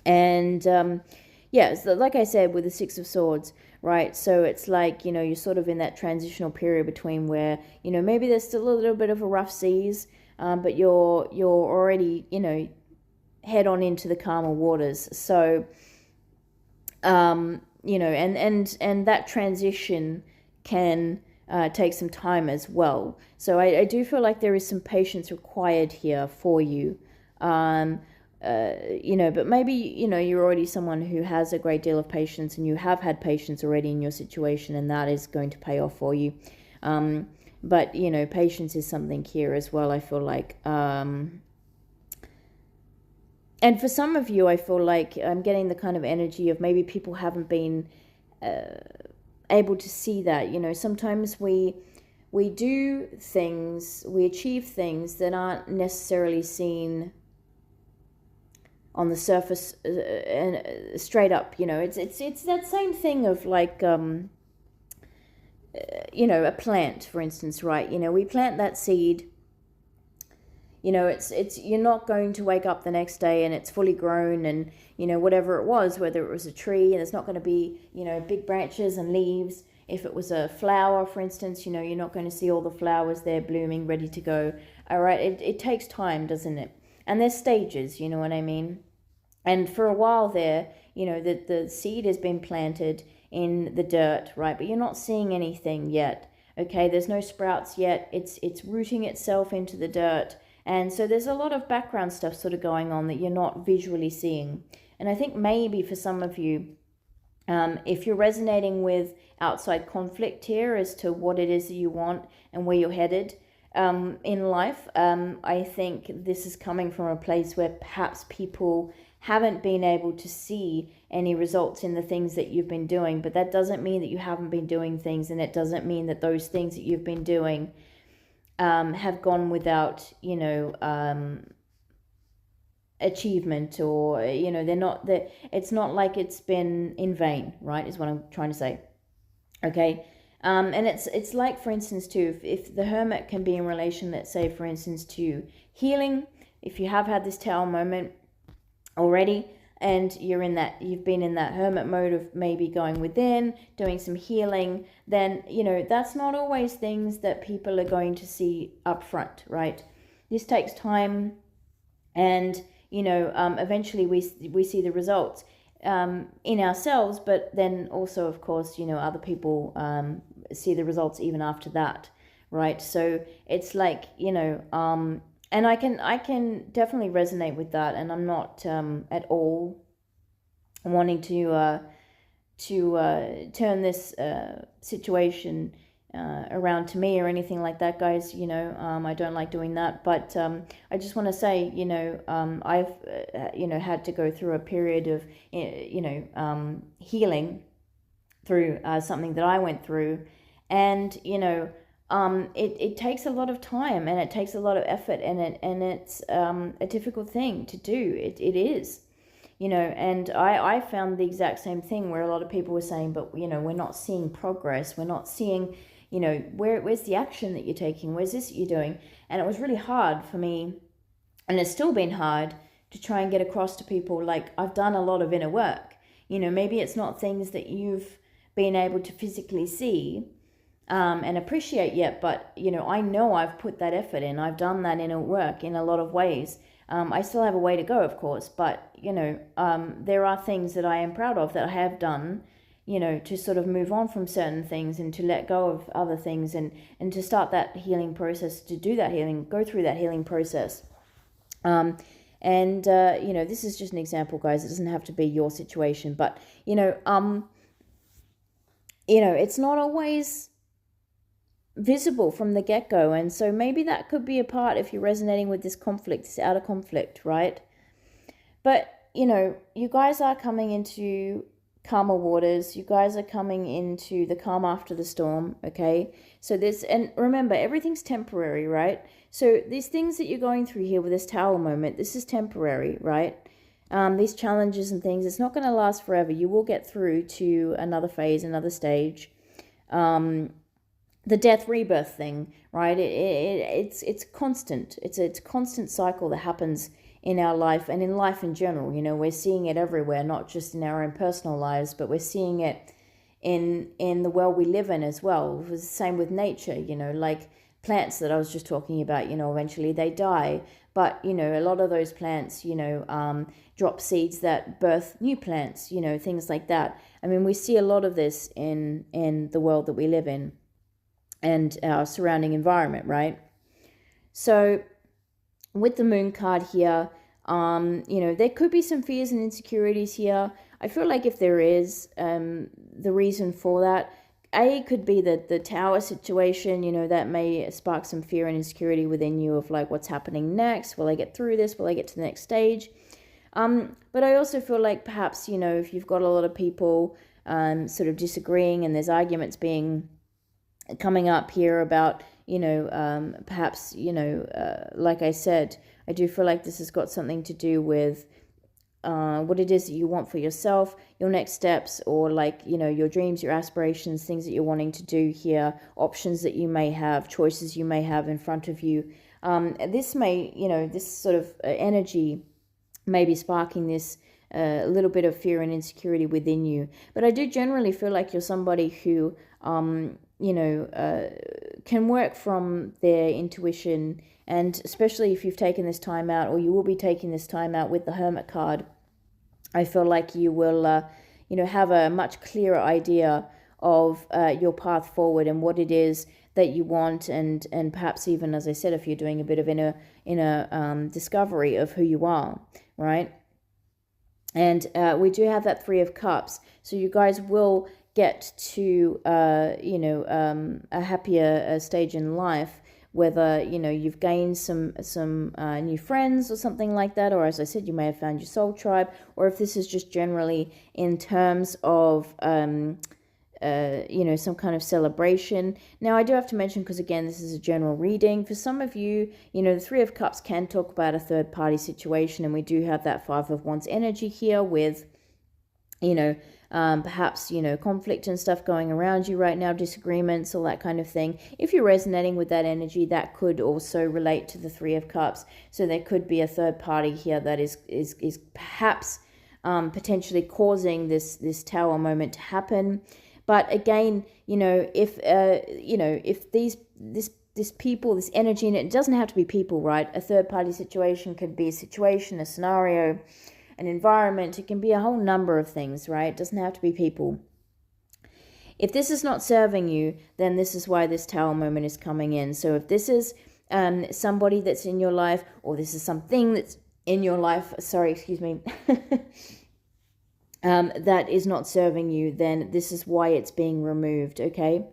And, so like I said, with the Six of Swords, right? So it's like, you're sort of in that transitional period between where, maybe there's still a little bit of a rough seas, but you're already, head on into the calmer waters. So, and that transition can take some time as well. So I do feel like there is some patience required here for you. But maybe, you're already someone who has a great deal of patience, and you have had patience already in your situation, and that is going to pay off for you. But, patience is something here as well, I feel like. And for some of you, I feel like I'm getting the kind of energy of maybe people haven't been able to see that. Sometimes we do things, we achieve things that aren't necessarily seen on the surface and straight up. It's that same thing of like a plant, for instance, right? We plant that seed. It's you're not going to wake up the next day and it's fully grown, and whatever it was, whether it was a tree, and it's not going to be big branches and leaves. If it was a flower, for instance, you're not going to see all the flowers there blooming, ready to go. All right, it takes time, doesn't it? And there's stages, you know what I mean? And for a while there, the seed has been planted in the dirt, right? But you're not seeing anything yet, okay? There's no sprouts yet. It's rooting itself into the dirt. And so there's a lot of background stuff sort of going on that you're not visually seeing. And I think maybe for some of you, if you're resonating with outside conflict here as to what it is that you want and where you're headed, in life, I think this is coming from a place where perhaps people haven't been able to see any results in the things that you've been doing. But that doesn't mean that you haven't been doing things, and it doesn't mean that those things that you've been doing have gone without achievement, or it's not like it's been in vain, right, is what I'm trying to say. Okay. And it's like, for instance, too, if the Hermit can be in relation, let's say, for instance, to healing. If you have had this Tower moment already, and you've been in that Hermit mode of maybe going within, doing some healing, then, that's not always things that people are going to see up front, right? This takes time, and, eventually we see the results in ourselves, but then also, of course, other people see the results even after that, right? So it's like, and I can definitely resonate with that, and I'm not at all wanting to turn this situation around to me or anything like that, guys. I don't like doing that, but I just want to say, I've had to go through a period of healing through something that I went through, and it takes a lot of time, and it takes a lot of effort, and it's a difficult thing to do. It is, and I found the exact same thing, where a lot of people were saying, but we're not seeing progress, we're not seeing, where's the action that you're taking, where's this that you're doing. And it was really hard for me, and it's still been hard to try and get across to people, like, I've done a lot of inner work. Maybe it's not things that you've been able to physically see and appreciate yet, but I know I've put that effort in. I've done that inner work in a lot of ways. I still have a way to go, of course, but there are things that I am proud of that I have done, to sort of move on from certain things, and to let go of other things, and to start that healing process, to do that healing, go through that healing process. This is just an example, guys. It doesn't have to be your situation, but it's not always visible from the get-go, and so maybe that could be a part if you're resonating with this conflict, this outer conflict, right? But you guys are coming into calmer waters. You guys are coming into the calm after the storm, okay? So and remember, everything's temporary, right? So these things that you're going through here with this Tower moment, this is temporary, right? These challenges and things, it's not going to last forever. You will get through to another phase, another stage. The death rebirth thing, right? It's constant. It's a constant cycle that happens in our life and in life in general. You know, we're seeing it everywhere, not just in our own personal lives, but we're seeing it in the world we live in as well. It was the same with nature, you know, like plants that I was just talking about, you know, eventually they die. But, you know, a lot of those plants, you know, drop seeds that birth new plants, you know, things like that. I mean, we see a lot of this in the world that we live in and our surrounding environment, right? So with the Moon card here, you know, there could be some fears and insecurities here. I feel like if there is, the reason for that, could be the Tower situation, you know, that may spark some fear and insecurity within you of like, what's happening next? Will I get through this? Will I get to the next stage? But I also feel like perhaps, you know, if you've got a lot of people sort of disagreeing and there's arguments coming up here about, you know, perhaps, you know, like I said, I do feel like this has got something to do with what it is that you want for yourself, your next steps, or like, you know, your dreams, your aspirations, things that you're wanting to do here, options that you may have, choices you may have in front of you. This may, you know, this sort of energy may be sparking this a little bit of fear and insecurity within you. But I do generally feel like you're somebody who, you know, can work from their intuition, and especially if you've taken this time out, or you will be taking this time out with the Hermit card, I feel like you will, you know, have a much clearer idea of your path forward and what it is that you want, and perhaps even, as I said, if you're doing a bit of inner discovery of who you are, right? And we do have that Three of Cups, so you guys will get to, you know, a happier stage in life, whether, you know, you've gained some new friends or something like that, or as I said, you may have found your soul tribe, or if this is just generally in terms of, you know, some kind of celebration. Now, I do have to mention, because again, this is a general reading, for some of you, you know, the Three of Cups can talk about a third party situation, and we do have that Five of Wands energy here with, you know, perhaps, you know, conflict and stuff going around you right now, disagreements, all that kind of thing. If you're resonating with that energy, that could also relate to the Three of Cups. So there could be a third party here that is perhaps potentially causing this Tower moment to happen. But again, you know, if you know, if this people, this energy, and it doesn't have to be people, right? A third party situation could be a situation, a scenario, an environment. It can be a whole number of things, right? It doesn't have to be people. If this is not serving you, then this is why this Tower moment is coming in. So if this is somebody that's in your life, or this is something that's in your life, sorry, excuse me, that is not serving you, then this is why it's being removed, okay?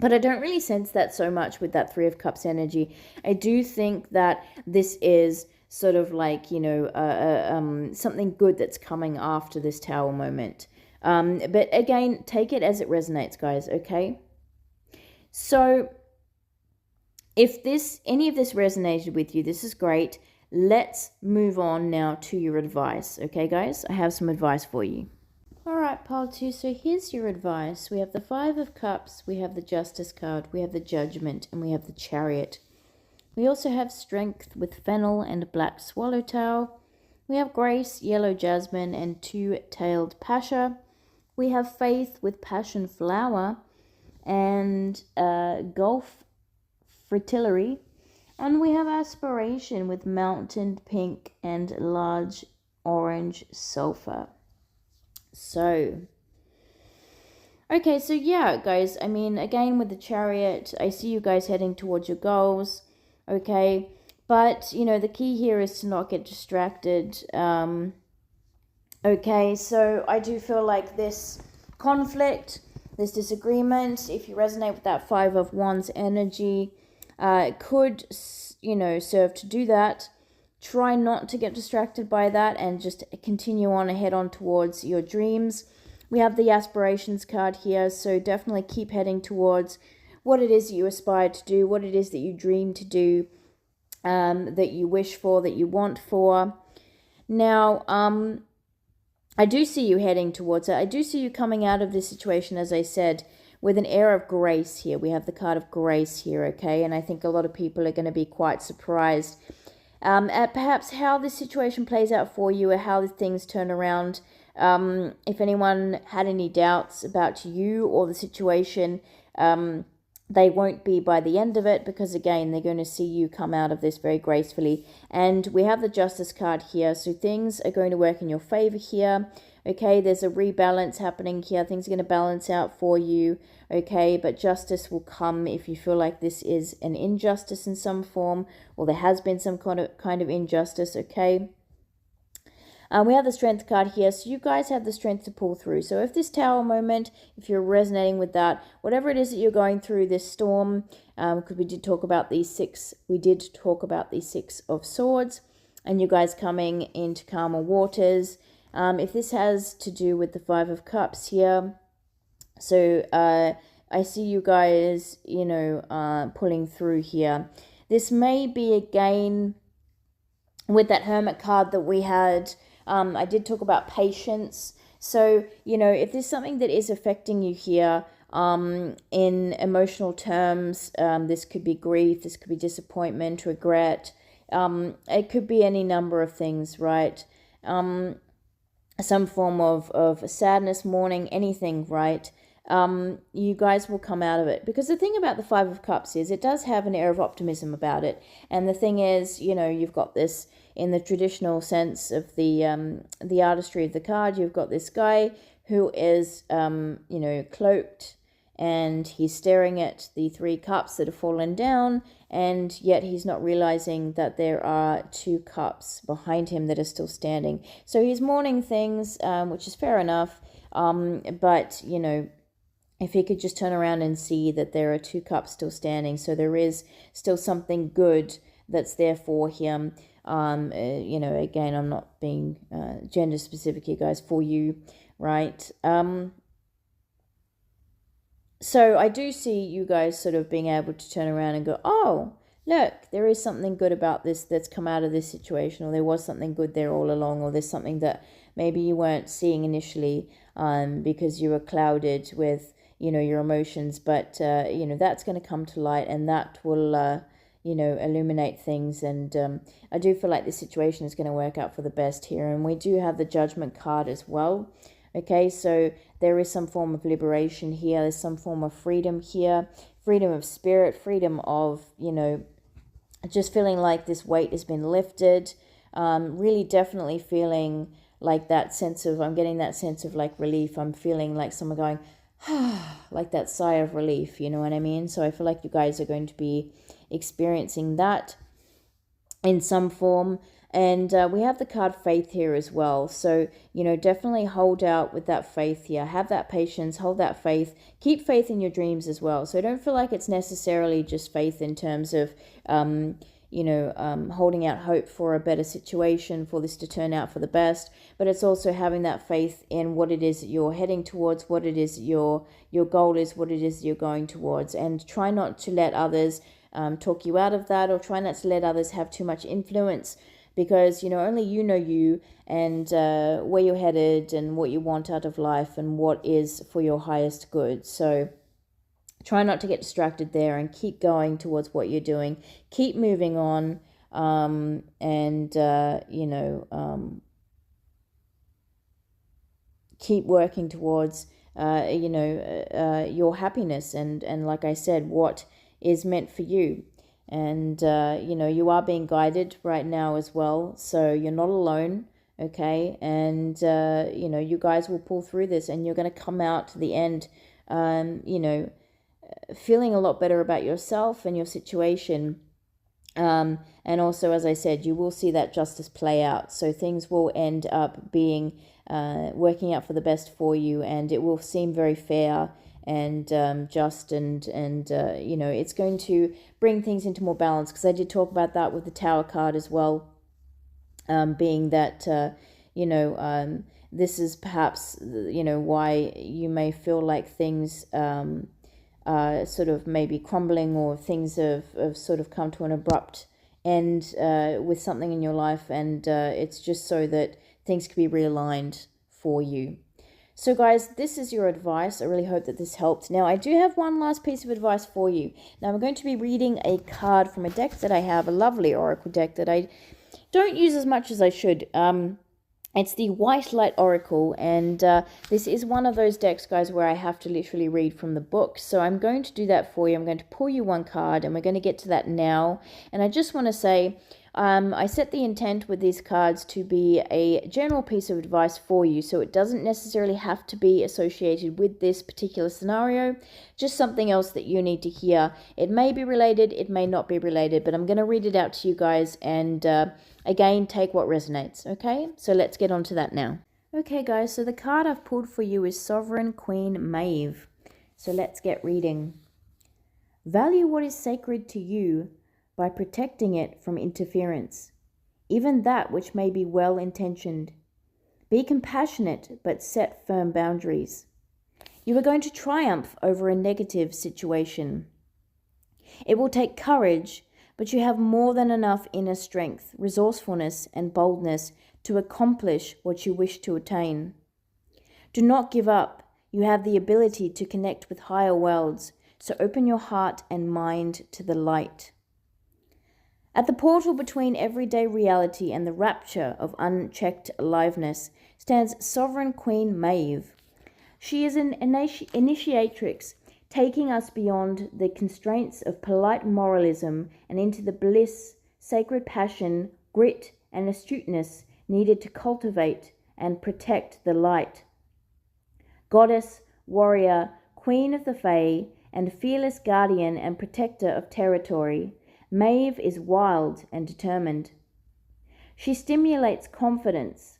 But I don't really sense that so much with that Three of Cups energy. I do think that this is sort of like, you know, something good that's coming after this Tower moment. But again, take it as it resonates, guys, okay? So if any of this resonated with you, this is great. Let's move on now to your advice, okay, guys? I have some advice for you. All right, pile 2, so here's your advice. We have the Five of Cups, we have the Justice card, we have the Judgment, and we have the Chariot. We also have Strength with Fennel and Black Swallowtail. We have Grace, Yellow Jasmine, and Two-Tailed Pasha. We have Faith with Passion Flower and Gulf Fritillary. And we have Aspiration with Mountain Pink and Large Orange Sulfur. So, okay, so yeah, guys, I mean, again, with the Chariot, I see you guys heading towards your goals. Okay, but, you know, the key here is to not get distracted. Okay, so I do feel like this conflict, this disagreement, if you resonate with that Five of Wands energy, could, you know, serve to do that. try not to get distracted by that and just continue on ahead on towards your dreams. We have the aspirations card here, so definitely keep heading towards what it is that you aspire to do, what it is that you dream to do, that you wish for, that you want for. Now, I do see you heading towards it. I do see you coming out of this situation, as I said, with an air of grace here. We have the card of grace here, okay? And I think a lot of people are going to be quite surprised at perhaps how this situation plays out for you, or how things turn around. If anyone had any doubts about you or the situation, they won't be by the end of it, because again, they're going to see you come out of this very gracefully. And we have the Justice card here, so things are going to work in your favor here. Okay, there's a rebalance happening here. Things are going to balance out for you. Okay, but justice will come if you feel like this is an injustice in some form, or there has been some kind of injustice. Okay. We have the Strength card here, so you guys have the strength to pull through. So if this Tower moment, if you're resonating with that, whatever it is that you're going through, this storm, because we did talk about these Six of Swords, and you guys coming into calmer waters. If this has to do with the Five of Cups here, so I see you guys, pulling through here. This may be again with that Hermit card that we had. I did talk about patience. So, if there's something that is affecting you here in emotional terms, this could be grief, this could be disappointment, regret. It could be any number of things, right? Some form of sadness, mourning, anything, right? You guys will come out of it. Because the thing about the Five of Cups is it does have an air of optimism about it. And the thing is, you've got this, in the traditional sense of the artistry of the card, you've got this guy who is, cloaked, and he's staring at the Three Cups that have fallen down, and yet he's not realizing that there are two cups behind him that are still standing. So he's mourning things, which is fair enough, but, if he could just turn around and see that there are two cups still standing, so there is still something good that's there for him. Again, I'm not being gender specific here, guys, for you, right? So I do see you guys sort of being able to turn around and go, oh, look, there is something good about this that's come out of this situation, or there was something good there all along, or there's something that maybe you weren't seeing initially because you were clouded with, your emotions, but, that's going to come to light, and that will, illuminate things. And I do feel like this situation is going to work out for the best here. And we do have the Judgment card as well. Okay, so there is some form of liberation here. There's some form of freedom here, freedom of spirit, freedom of, just feeling like this weight has been lifted. Really definitely feeling like that sense of, I'm getting that sense of like relief. I'm feeling like someone going, like that sigh of relief, you know what I mean? So I feel like you guys are going to be experiencing that in some form. And we have the card Faith here as well. So, definitely hold out with that faith here. Have that patience, hold that faith. Keep faith in your dreams as well. So don't feel like it's necessarily just faith in terms of, holding out hope for a better situation, for this to turn out for the best. But it's also having that faith in what it is that you're heading towards, what it is your goal is, what it is that you're going towards. And try not to let others talk you out of that, or try not to let others have too much influence, because only you know you, and where you're headed, and what you want out of life, and what is for your highest good. So try not to get distracted there, and keep going towards what you're doing. Keep moving on, keep working towards your happiness, and like I said, what is meant for you. And you are being guided right now as well, so you're not alone. Okay, and you guys will pull through this, and you're going to come out to the end feeling a lot better about yourself and your situation. And also, as I said, you will see that justice play out, so things will end up being working out for the best for you, and it will seem very fair and just, and it's going to bring things into more balance, because I did talk about that with the Tower card as well. being that, this is perhaps, why you may feel like things sort of maybe crumbling, or things have sort of come to an abrupt end with something in your life, and it's just so that things can be realigned for you. So guys, this is your advice. I really hope that this helped. Now, I do have one last piece of advice for you. Now, I'm going to be reading a card from a deck that I have, a lovely oracle deck that I don't use as much as I should. It's the White Light Oracle, and this is one of those decks, guys, where I have to literally read from the book. So I'm going to do that for you. I'm going to pull you one card, and we're going to get to that now. And I just want to say, I set the intent with these cards to be a general piece of advice for you, so it doesn't necessarily have to be associated with this particular scenario, just something else that you need to hear. It may be related, it may not be related, but I'm going to read it out to you guys, and again, take what resonates, okay? So let's get on to that now. Okay, guys, so the card I've pulled for you is Sovereign Queen Maeve. So let's get reading. Value what is sacred to you by protecting it from interference, even that which may be well-intentioned. Be compassionate, but set firm boundaries. You are going to triumph over a negative situation. It will take courage, but you have more than enough inner strength, resourcefulness, and boldness to accomplish what you wish to attain. Do not give up. You have the ability to connect with higher worlds, so open your heart and mind to the light. At the portal between everyday reality and the rapture of unchecked aliveness stands Sovereign Queen Maeve. She is an initiatrix, taking us beyond the constraints of polite moralism and into the bliss, sacred passion, grit, and astuteness needed to cultivate and protect the light. Goddess, warrior, queen of the Fae, and fearless guardian and protector of territory, Maeve is wild and determined. She stimulates confidence,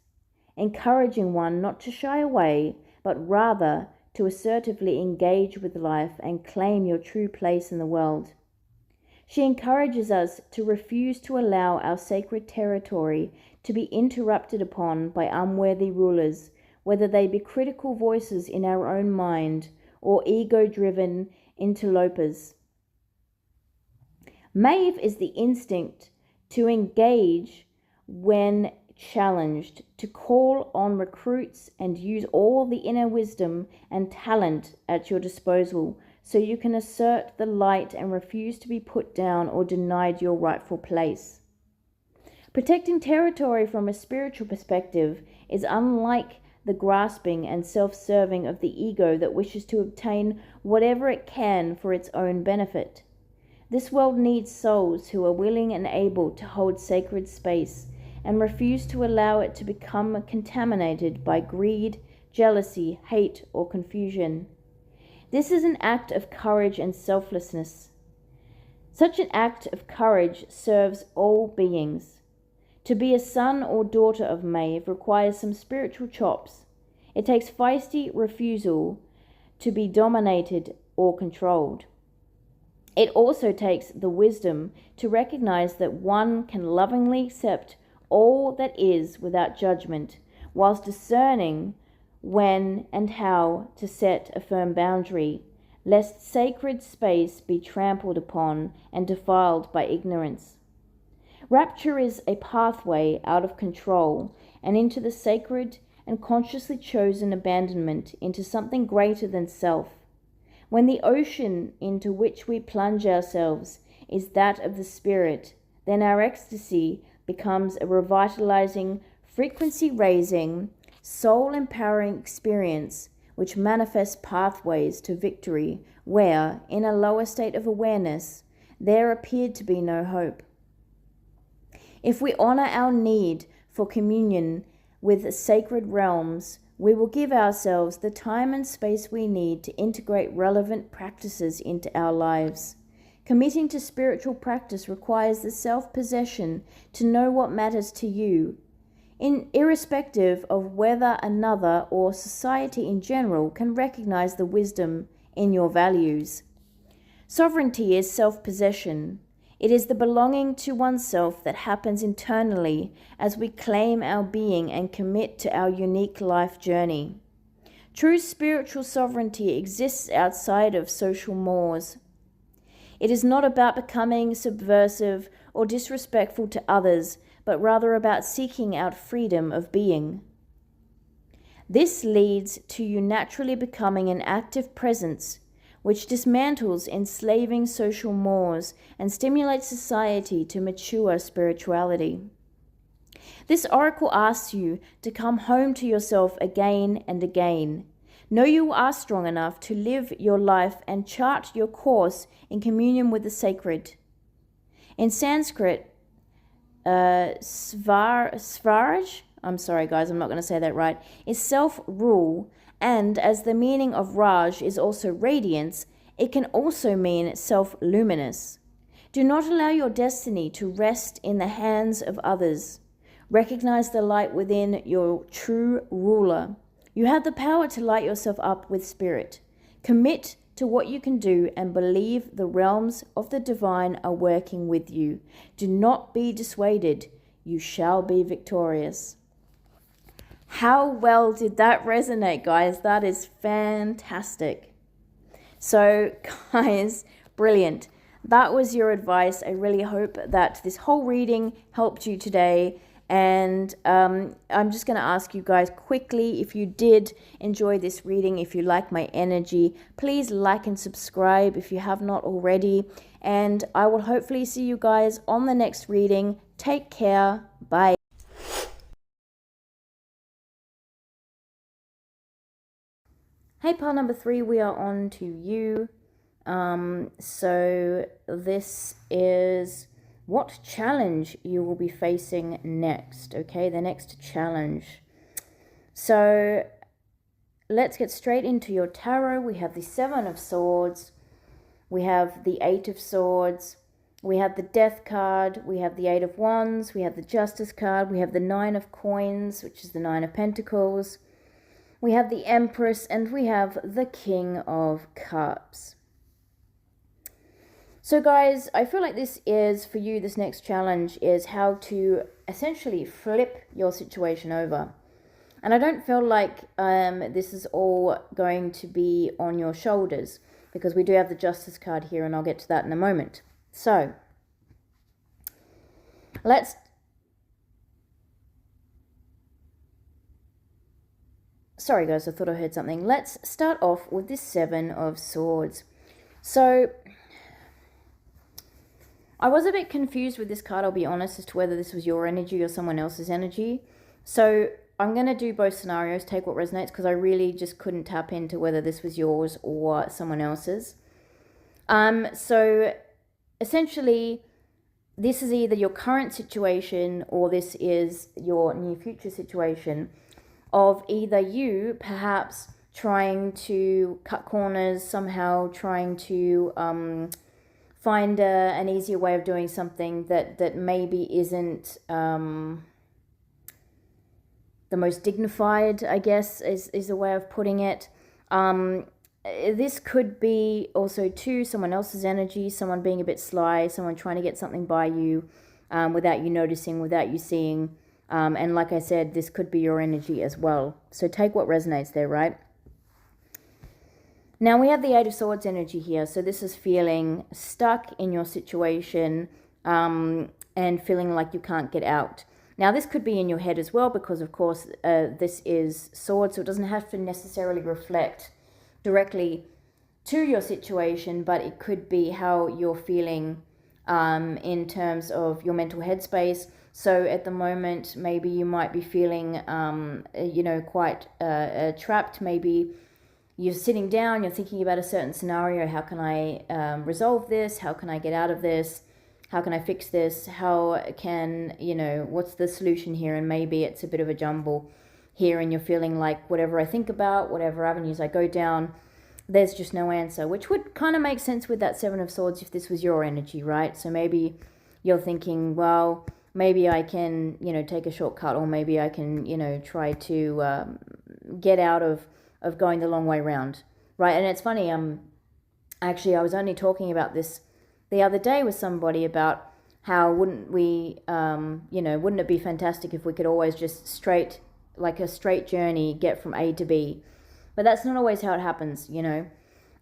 encouraging one not to shy away, but rather to assertively engage with life and claim your true place in the world. She encourages us to refuse to allow our sacred territory to be interrupted upon by unworthy rulers, whether they be critical voices in our own mind or ego-driven interlopers. Maeve is the instinct to engage when challenged, to call on recruits and use all the inner wisdom and talent at your disposal so you can assert the light and refuse to be put down or denied your rightful place. Protecting territory from a spiritual perspective is unlike the grasping and self-serving of the ego that wishes to obtain whatever it can for its own benefit. This world needs souls who are willing and able to hold sacred space and refuse to allow it to become contaminated by greed, jealousy, hate, or confusion. This is an act of courage and selflessness. Such an act of courage serves all beings. To be a son or daughter of Maeve requires some spiritual chops. It takes feisty refusal to be dominated or controlled. It also takes the wisdom to recognize that one can lovingly accept all that is without judgment, whilst discerning when and how to set a firm boundary, lest sacred space be trampled upon and defiled by ignorance. Rapture is a pathway out of control and into the sacred and consciously chosen abandonment into something greater than self. When the ocean into which we plunge ourselves is that of the spirit, then our ecstasy becomes a revitalizing, frequency-raising, soul-empowering experience which manifests pathways to victory where, in a lower state of awareness, there appeared to be no hope. If we honor our need for communion with sacred realms, we will give ourselves the time and space we need to integrate relevant practices into our lives. Committing to spiritual practice requires the self-possession to know what matters to you, irrespective of whether another or society in general can recognize the wisdom in your values. Sovereignty is self-possession. It is the belonging to oneself that happens internally as we claim our being and commit to our unique life journey. True spiritual sovereignty exists outside of social mores. It is not about becoming subversive or disrespectful to others, but rather about seeking out freedom of being. This leads to you naturally becoming an active presence, which dismantles enslaving social mores and stimulates society to mature spirituality. This oracle asks you to come home to yourself again and again. Know you are strong enough to live your life and chart your course in communion with the sacred. In Sanskrit, Svaraj, I'm sorry guys, I'm not going to say that right, is self-rule, and as the meaning of Raj is also radiance, it can also mean self-luminous. Do not allow your destiny to rest in the hands of others. Recognize the light within your true ruler. You have the power to light yourself up with spirit. Commit to what you can do and believe the realms of the divine are working with you. Do not be dissuaded. You shall be victorious. How well did that resonate, guys? That is fantastic. So, guys, brilliant. That was your advice. I really hope that this whole reading helped you today. And I'm just going to ask you guys quickly, if you did enjoy this reading, if you like my energy, please like and subscribe if you have not already. And I will hopefully see you guys on the next reading. Take care. Bye. Hey, pile number 3, we are on to you. So this is what challenge you will be facing next, okay? The next challenge. So let's get straight into your tarot. We have the 7 of Swords. We have the 8 of Swords. We have the Death card. We have the 8 of Wands. We have the Justice card. We have the 9 of Coins, which is the 9 of Pentacles. We have the Empress, and we have the King of Cups. So guys, I feel like this is, for you, this next challenge is how to essentially flip your situation over. And I don't feel like this is all going to be on your shoulders, because we do have the Justice card here, and I'll get to that in a moment. So, sorry guys, I thought I heard something. Let's start off with this 7 of Swords. So, I was a bit confused with this card, I'll be honest, as to whether this was your energy or someone else's energy. So I'm going to do both scenarios, take what resonates, because I really just couldn't tap into whether this was yours or someone else's. So essentially, this is either your current situation or this is your near future situation of either you perhaps trying to cut corners, somehow trying to find an easier way of doing something that maybe isn't the most dignified, I guess, is a way of putting it. This could be also too someone else's energy, someone being a bit sly, someone trying to get something by you without you noticing, without you seeing. And like I said, this could be your energy as well. So take what resonates there, right? Now we have the 8 of Swords energy here, so this is feeling stuck in your situation and feeling like you can't get out. Now this could be in your head as well, because of course this is Swords, so it doesn't have to necessarily reflect directly to your situation, but it could be how you're feeling in terms of your mental headspace. So at the moment, maybe you might be feeling, quite trapped. Maybe you're sitting down, you're thinking about a certain scenario. How can I resolve this? How can I get out of this? How can I fix this? How can, what's the solution here? And maybe it's a bit of a jumble here, and you're feeling like whatever I think about, whatever avenues I go down, there's just no answer, which would kind of make sense with that 7 of Swords if this was your energy, right? So maybe you're thinking, well, maybe I can, take a shortcut, or maybe I can, try to get out of going the long way round, right? And it's funny, actually, I was only talking about this the other day with somebody about how wouldn't we, wouldn't it be fantastic if we could always just like a straight journey, get from A to B. But that's not always how it happens,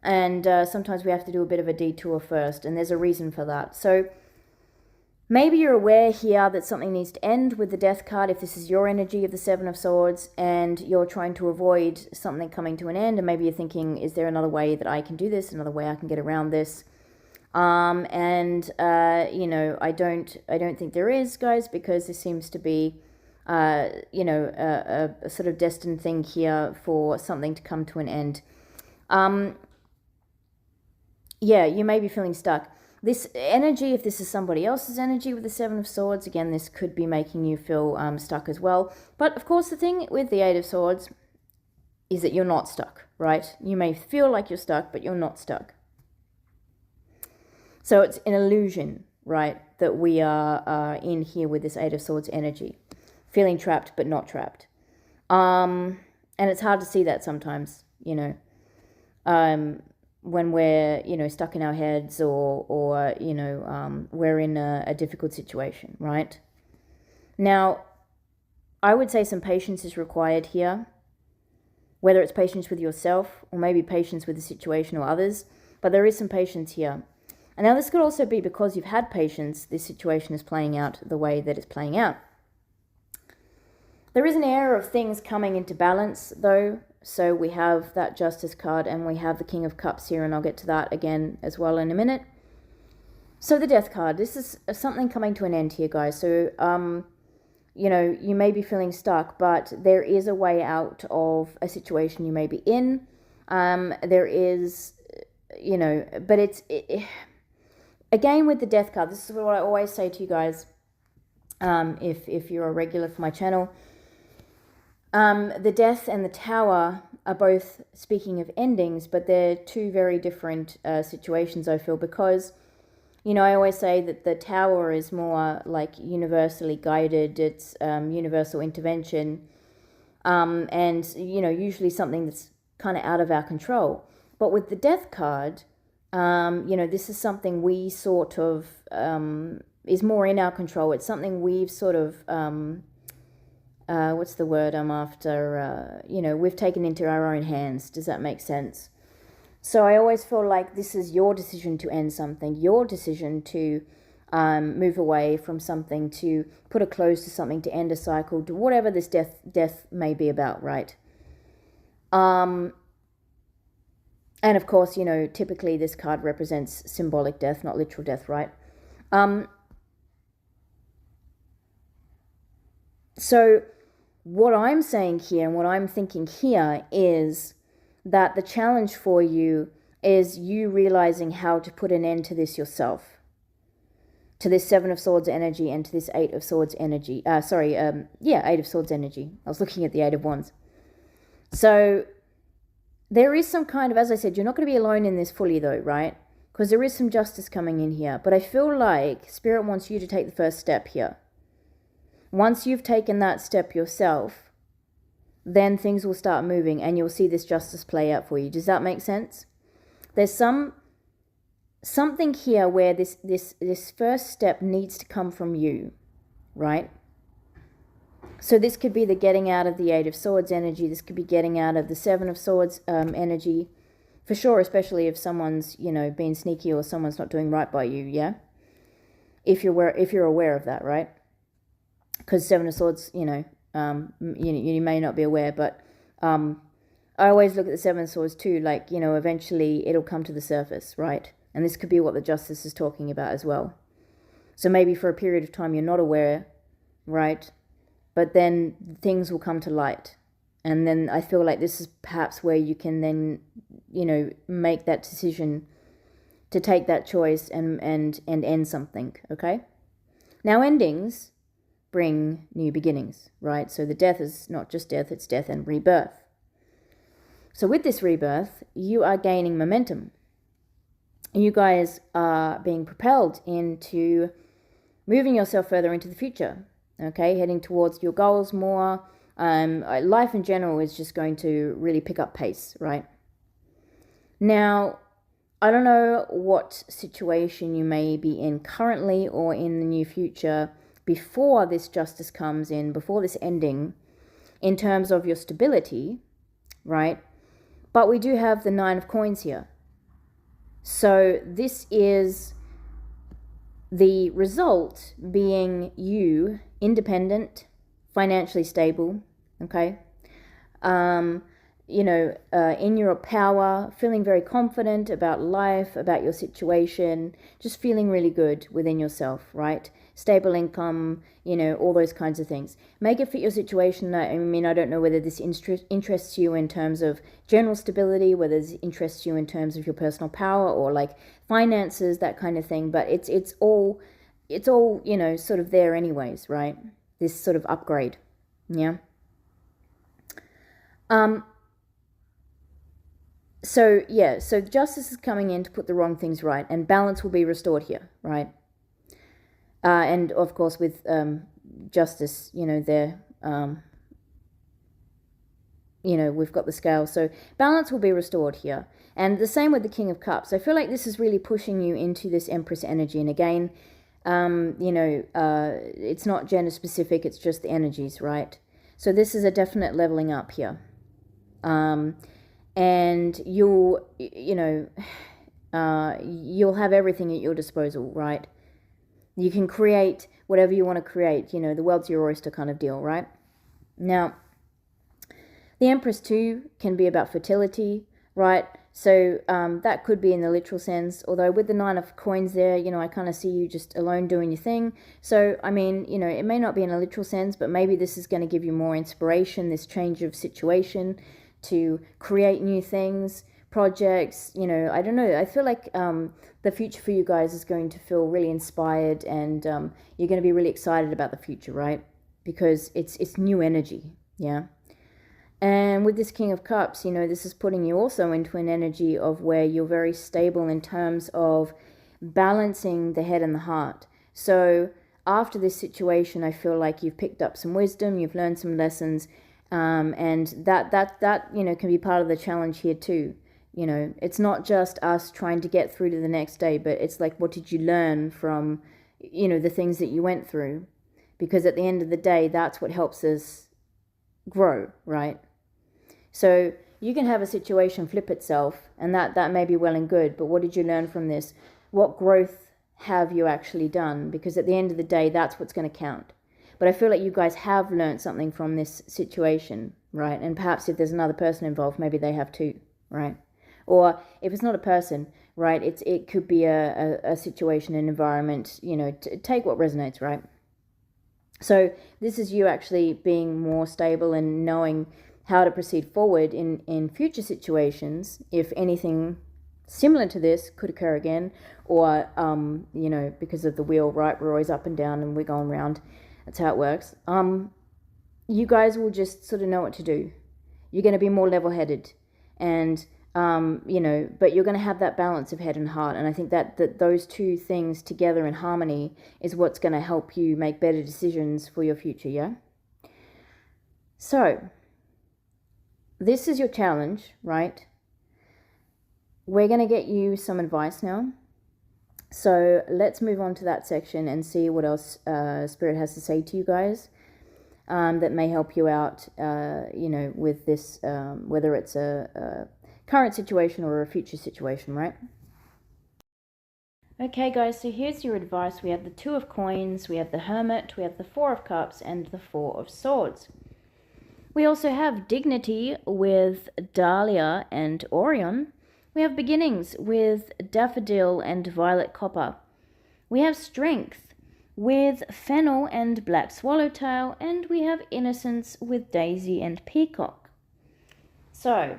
and sometimes we have to do a bit of a detour first, and there's a reason for that. So maybe you're aware here that something needs to end with the Death card, if this is your energy of the Seven of Swords, and you're trying to avoid something coming to an end, and maybe you're thinking, is there another way that I can do this, another way I can get around this? I don't think there is, guys, because this seems to be, a sort of destined thing here for something to come to an end. You may be feeling stuck. This energy, if this is somebody else's energy with the Seven of Swords, again, this could be making you feel stuck as well. But, of course, the thing with the Eight of Swords is that you're not stuck, right? You may feel like you're stuck, but you're not stuck. So it's an illusion, right, that we are in here with this Eight of Swords energy. Feeling trapped, but not trapped. And it's hard to see that sometimes, when we're, stuck in our heads or we're in a difficult situation, right? Now, I would say some patience is required here, whether it's patience with yourself or maybe patience with the situation or others, but there is some patience here. And now this could also be because you've had patience, this situation is playing out the way that it's playing out. There is an air of things coming into balance, though. So we have that Justice card and we have the King of Cups here, and I'll get to that again as well in a minute. So the Death card, this is something coming to an end here, guys. So, you may be feeling stuck, but there is a way out of a situation you may be in. There is, but again, with the Death card, this is what I always say to you guys, if you're a regular for my channel. The Death and the Tower are both speaking of endings, but they're two very different situations, I feel, because, I always say that the Tower is more like universally guided, it's universal intervention, and, usually something that's kind of out of our control. But with the Death card, this is something we sort of, is more in our control. It's something we've sort of, what's the word I'm after? We've taken into our own hands. Does that make sense? So I always feel like this is your decision to end something, your decision to move away from something, to put a close to something, to end a cycle, to whatever this death may be about, right? And of course, typically this card represents symbolic death, not literal death, right? So what I'm saying here and what I'm thinking here is that the challenge for you is you realizing how to put an end to this yourself, to this Seven of Swords energy and to this Eight of Swords energy. Eight of Swords energy. I was looking at the Eight of Wands. So there is some kind of, as I said, you're not going to be alone in this fully though, right? Because there is some justice coming in here. But I feel like Spirit wants you to take the first step here. Once you've taken that step yourself, then things will start moving and you'll see this justice play out for you. Does that make sense? There's something here where this first step needs to come from you, right? So this could be the getting out of the Eight of Swords energy. This could be getting out of the Seven of Swords energy, for sure, especially if someone's, being sneaky or someone's not doing right by you, yeah? If you're aware of that, right? Because Seven of Swords, you may not be aware, but I always look at the Seven of Swords too, like, eventually it'll come to the surface, right? And this could be what the Justice is talking about as well. So maybe for a period of time you're not aware, right? But then things will come to light. And then I feel like this is perhaps where you can then, make that decision to take that choice and end something, okay? Now endings bring new beginnings, right? So the death is not just death, it's death and rebirth. So with this rebirth, you are gaining momentum. You guys are being propelled into moving yourself further into the future, okay? Heading towards your goals more. Life in general is just going to really pick up pace, right? Now, I don't know what situation you may be in currently or in the near future before this justice comes in, before this ending, in terms of your stability, right? But we do have the 9 of coins here. So this is the result being you, independent, financially stable, okay? In your power, feeling very confident about life, about your situation, just feeling really good within yourself, right? Stable income, all those kinds of things. Make it fit your situation. I mean, I don't know whether this interests you in terms of general stability, whether this interests you in terms of your personal power or like finances, that kind of thing. But it's all, sort of there anyways, right? This sort of upgrade, yeah. So justice is coming in to put the wrong things right, and balance will be restored here, right? And of course with justice, there, we've got the scale. So balance will be restored here. And the same with the King of Cups. I feel like this is really pushing you into this Empress energy. And again, it's not gender specific, it's just the energies, right? So this is a definite leveling up here. And you'll have everything at your disposal, right? You can create whatever you want to create, the world's your oyster kind of deal, right? Now, the Empress too can be about fertility, right? So that could be in the literal sense, although with the 9 of coins there, I kind of see you just alone doing your thing. So, I mean, it may not be in a literal sense, but maybe this is going to give you more inspiration, this change of situation, to create new things, projects, I don't know. I feel like the future for you guys is going to feel really inspired, and you're going to be really excited about the future, right? Because it's new energy, yeah? And with this King of Cups, this is putting you also into an energy of where you're very stable in terms of balancing the head and the heart. So after this situation, I feel like you've picked up some wisdom, you've learned some lessons, and that can be part of the challenge here too. It's not just us trying to get through to the next day, but it's like, what did you learn from, the things that you went through? Because at the end of the day, that's what helps us grow, right? So you can have a situation flip itself, and that may be well and good, but what did you learn from this? What growth have you actually done? Because at the end of the day, that's what's going to count. But I feel like you guys have learned something from this situation, right? And perhaps if there's another person involved, maybe they have too, right? Or if it's not a person, right, it could be a situation, an environment, take what resonates, right? So this is you actually being more stable and knowing how to proceed forward in future situations, if anything similar to this could occur again, or, because of the wheel, right, we're always up and down and we're going round. That's how it works. You guys will just sort of know what to do. You're going to be more level-headed, and but you're going to have that balance of head and heart. And I think that those two things together in harmony is what's going to help you make better decisions for your future, yeah? So, this is your challenge, right? We're going to get you some advice now. So let's move on to that section and see what else Spirit has to say to you guys that may help you out, with this, whether it's a current situation or a future situation, right? Okay, guys, so here's your advice. We have the 2 of coins, we have the Hermit, we have the 4 of cups, and the 4 of swords. We also have dignity with Dahlia and Orion. We have beginnings with Daffodil and Violet Copper. We have strength with Fennel and Black Swallowtail, and we have innocence with Daisy and Peacock. So,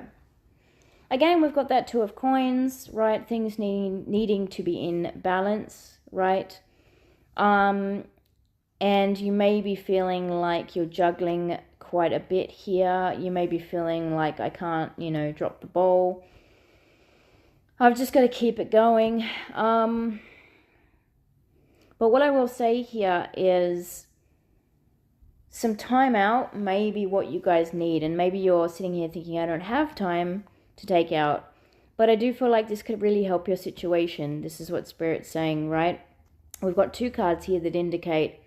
again, we've got that 2 of coins, right? Things needing to be in balance, right? And you may be feeling like you're juggling quite a bit here. You may be feeling like, I can't, drop the ball. I've just got to keep it going. But what I will say here is some time out may be what you guys need. And maybe you're sitting here thinking, I don't have time to take out. But I do feel like this could really help your situation. This is what Spirit's saying, right? We've got 2 cards here that indicate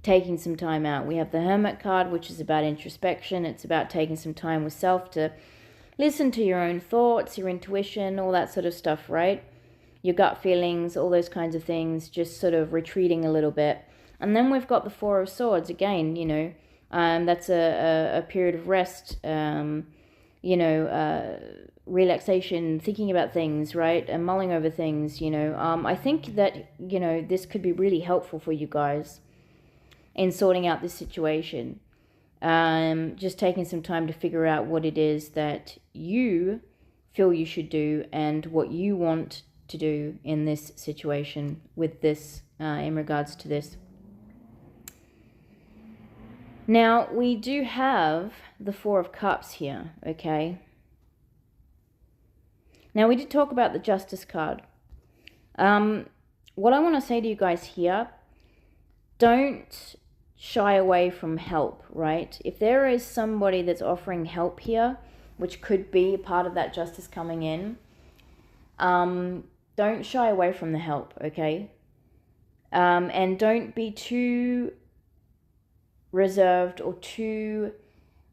taking some time out. We have the Hermit card, which is about introspection. It's about taking some time with self to listen to your own thoughts, your intuition, all that sort of stuff, right? Your gut feelings, all those kinds of things, just sort of retreating a little bit. And then we've got the 4 of Swords again, you know, that's a period of rest, you know, relaxation, thinking about things, right, and mulling over things, you know. I think that, you know, this could be really helpful for you guys in sorting out this situation. Just taking some time to figure out what it is that you feel you should do and what you want to do in this situation with this, in regards to this. Now, we do have the 4 of Cups here, okay? Now, we did talk about the Justice card. What I want to say to you guys here, don't shy away from help, right? If there is somebody that's offering help here, which could be a part of that Justice coming in, don't shy away from the help, okay? And don't be too reserved or too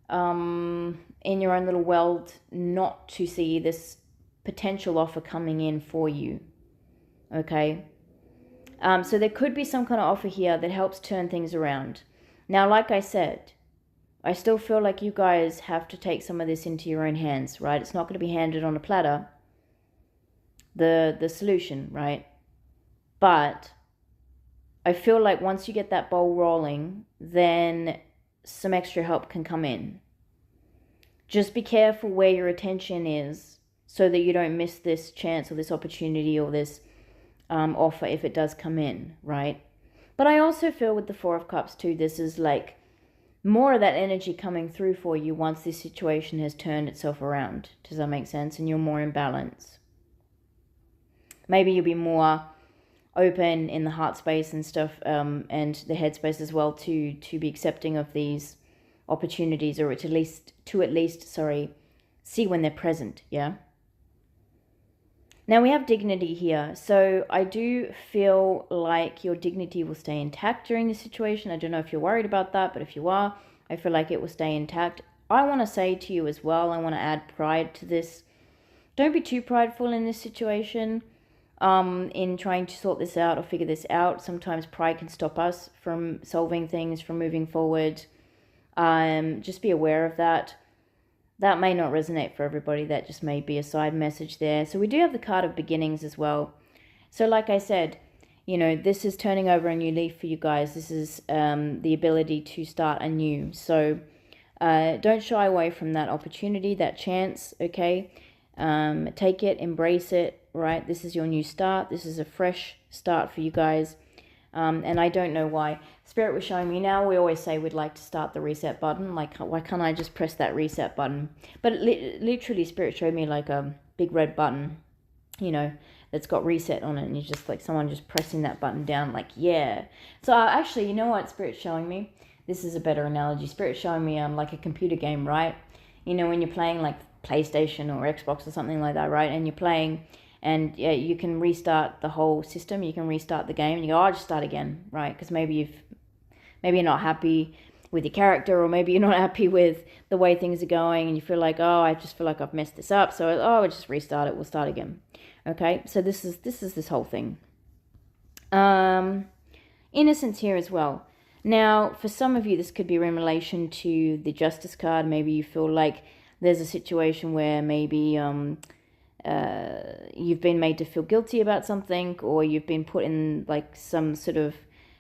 in your own little world not to see this potential offer coming in for you, okay? So there could be some kind of offer here that helps turn things around. Now, like I said, I still feel like you guys have to take some of this into your own hands, right? It's not going to be handed on a platter, the solution, right? But I feel like once you get that ball rolling, then some extra help can come in. Just be careful where your attention is so that you don't miss this chance or this opportunity or this offer if it does come in, right? But I also feel with the 4 of Cups too, this is like more of that energy coming through for you once this situation has turned itself around. Does that make sense? And you're more in balance. Maybe you'll be more open in the heart space and stuff, and the head space as well to be accepting of these opportunities, or to at least see when they're present, yeah? Now we have dignity here, so I do feel like your dignity will stay intact during this situation. I don't know if you're worried about that, but if you are, I feel like it will stay intact. I want to say to you as well, I want to add pride to this. Don't be too prideful in this situation, in trying to sort this out or figure this out. Sometimes pride can stop us from solving things, from moving forward. Just be aware of that. That may not resonate for everybody. That just may be a side message there. So we do have the card of beginnings as well. So like I said, you know, this is turning over a new leaf for you guys. This is the ability to start anew. So don't shy away from that opportunity, that chance, okay? Take it, embrace it, right? This is your new start. This is a fresh start for you guys. And I don't know why. Spirit was showing me now, we always say we'd like to start the reset button. Like, why can't I just press that reset button? But literally, Spirit showed me like a big red button, you know, that's got reset on it. And you're just like someone just pressing that button down, like, yeah. So actually, you know what Spirit's showing me? This is a better analogy. Spirit's showing me like a computer game, right? You know, when you're playing like PlayStation or Xbox or something like that, right? And you're playing, and yeah, you can restart the whole system. You can restart the game, and you go, oh, I'll just start again, right? Because maybe you're not happy with your character, or maybe you're not happy with the way things are going, and you feel like, oh, I just feel like I've messed this up, so I'll just restart it. We'll start again. Okay, so this is this whole thing. Innocence here as well. Now, for some of you, this could be in relation to the Justice card. Maybe you feel like there's a situation where maybe you've been made to feel guilty about something, or you've been put in like some sort of,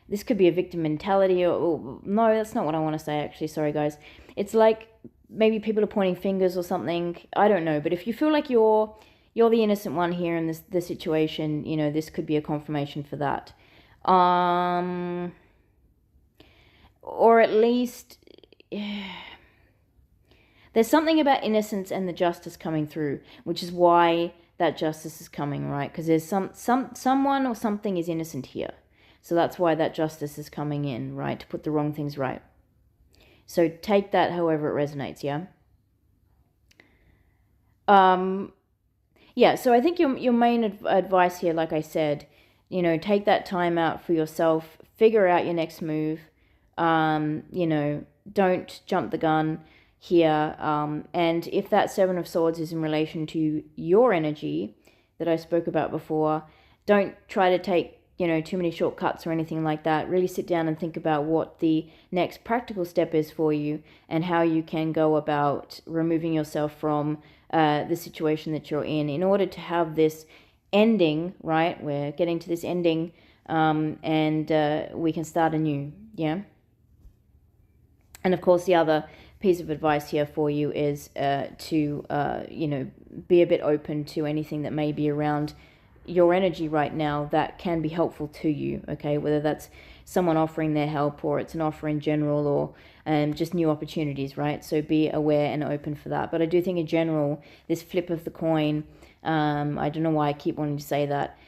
this could be a victim mentality, or no, that's not what I want to say actually, sorry guys. It's like maybe people are pointing fingers or something, I don't know, but if you feel like you're the innocent one here in the situation, you know, this could be a confirmation for that. Or at least there's something about innocence and the justice coming through, which is why that justice is coming, right? Because there's someone or something is innocent here. So that's why that justice is coming in, right? To put the wrong things right. So take that however it resonates, yeah? Yeah, so I think your main advice here, like I said, you know, take that time out for yourself, figure out your next move, you know, don't jump the gun here. And if that Seven of Swords is in relation to your energy that I spoke about before, don't try to take, you know, too many shortcuts or anything like that. Really sit down and think about what the next practical step is for you and how you can go about removing yourself from the situation that you're in order to have this ending, right? We're getting to this ending, and we can start anew, yeah? And of course, the other piece of advice here for you is to, you know, be a bit open to anything that may be around your energy right now that can be helpful to you, okay? Whether that's someone offering their help, or it's an offer in general, or just new opportunities, right? So be aware and open for that. But I do think in general, this flip of the coin, I don't know why I keep wanting to say that,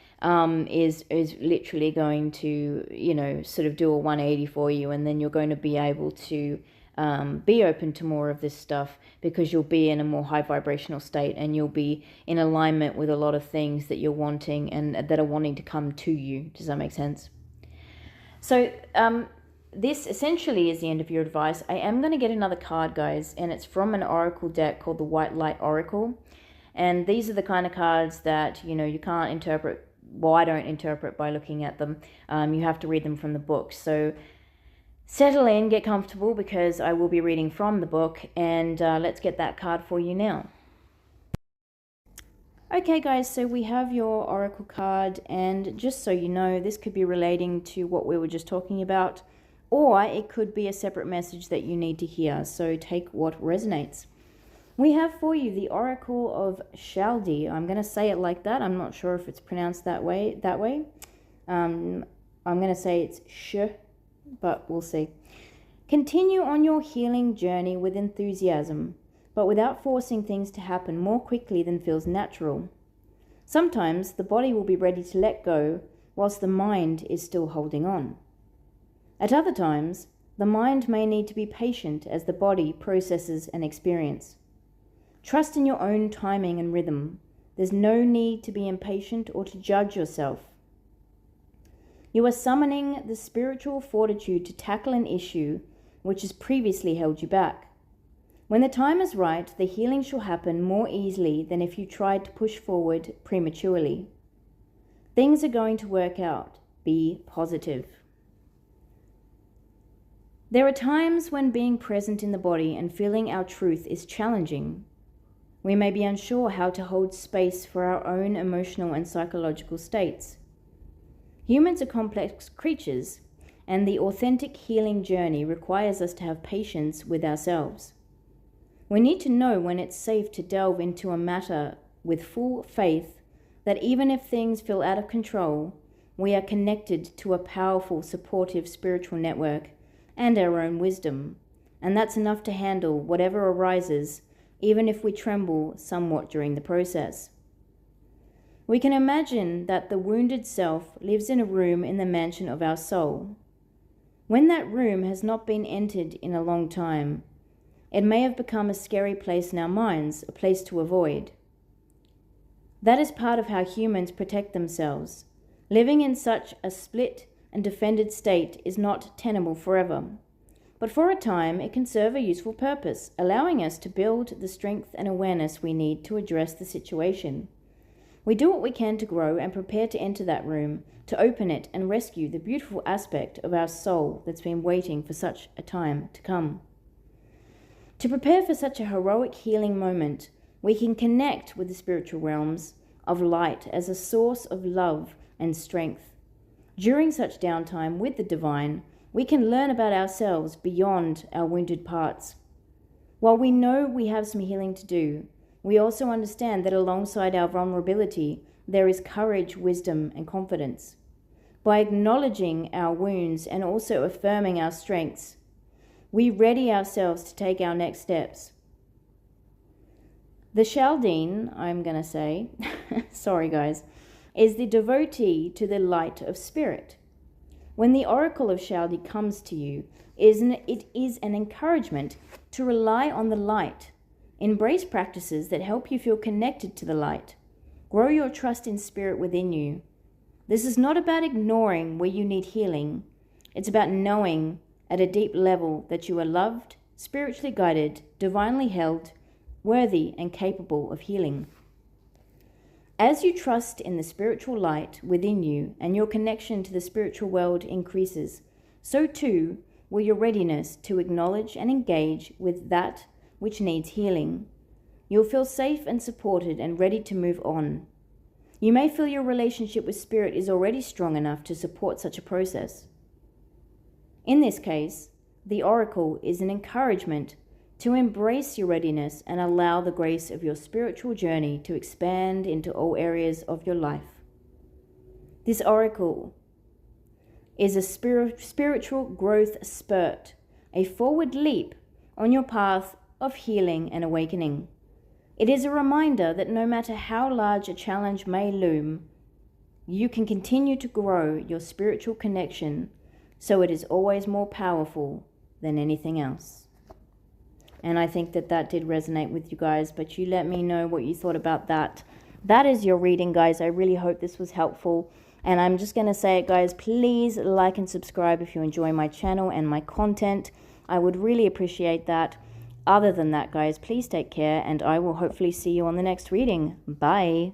is literally going to, you know, sort of do a 180 for you, and then you're going to be able to be open to more of this stuff, because you'll be in a more high vibrational state, and you'll be in alignment with a lot of things that you're wanting and that are wanting to come to you. Does that make sense? So this essentially is the end of your advice. I am going to get another card, guys, and it's from an oracle deck called the White Light Oracle. And these are the kind of cards that, you know, you can't interpret. Well, I don't interpret by looking at them. You have to read them from the book. So settle in, get comfortable, because I will be reading from the book, and let's get that card for you now. Okay, guys, so we have your oracle card, and just so you know, this could be relating to what we were just talking about, or it could be a separate message that you need to hear, so take what resonates. We have for you the Oracle of Chaldee. I'm going to say it like that. I'm not sure if it's pronounced that way. I'm going to say it's sh, but we'll see. Continue on your healing journey with enthusiasm, but without forcing things to happen more quickly than feels natural. Sometimes the body will be ready to let go, whilst the mind is still holding on. At other times, the mind may need to be patient as the body processes an experience. Trust in your own timing and rhythm. There's no need to be impatient or to judge yourself. You are summoning the spiritual fortitude to tackle an issue which has previously held you back. When the time is right, the healing shall happen more easily than if you tried to push forward prematurely. Things are going to work out. Be positive. There are times when being present in the body and feeling our truth is challenging. We may be unsure how to hold space for our own emotional and psychological states. Humans are complex creatures, and the authentic healing journey requires us to have patience with ourselves. We need to know when it's safe to delve into a matter with full faith that even if things feel out of control, we are connected to a powerful, supportive spiritual network and our own wisdom, and that's enough to handle whatever arises, even if we tremble somewhat during the process. We can imagine that the wounded self lives in a room in the mansion of our soul. When that room has not been entered in a long time, it may have become a scary place in our minds, a place to avoid. That is part of how humans protect themselves. Living in such a split and defended state is not tenable forever. But for a time, it can serve a useful purpose, allowing us to build the strength and awareness we need to address the situation. We do what we can to grow and prepare to enter that room, to open it and rescue the beautiful aspect of our soul that's been waiting for such a time to come. To prepare for such a heroic healing moment, we can connect with the spiritual realms of light as a source of love and strength. During such downtime with the divine, we can learn about ourselves beyond our wounded parts. While we know we have some healing to do, we also understand that alongside our vulnerability, there is courage, wisdom, and confidence. By acknowledging our wounds and also affirming our strengths, we ready ourselves to take our next steps. The Chaldee, I'm going to say, sorry guys, is the devotee to the light of spirit. When the Oracle of Chaldee comes to you, it is an encouragement to rely on the light. Embrace practices that help you feel connected to the light. Grow your trust in spirit within you. This is not about ignoring where you need healing. It's about knowing at a deep level that you are loved, spiritually guided, divinely held, worthy and capable of healing. As you trust in the spiritual light within you and your connection to the spiritual world increases, so too will your readiness to acknowledge and engage with that which needs healing. You'll feel safe and supported and ready to move on. You may feel your relationship with spirit is already strong enough to support such a process. In this case, the oracle is an encouragement to embrace your readiness and allow the grace of your spiritual journey to expand into all areas of your life. This oracle is a spiritual growth spurt, a forward leap on your path of healing and awakening. It is a reminder that no matter how large a challenge may loom, you can continue to grow your spiritual connection so it is always more powerful than anything else. And I think that that did resonate with you guys, but you let me know what you thought about that. That is your reading, guys. I really hope this was helpful. And I'm just going to say it, guys, please like and subscribe if you enjoy my channel and my content. I would really appreciate that. Other than that, guys, please take care, and I will hopefully see you on the next reading. Bye.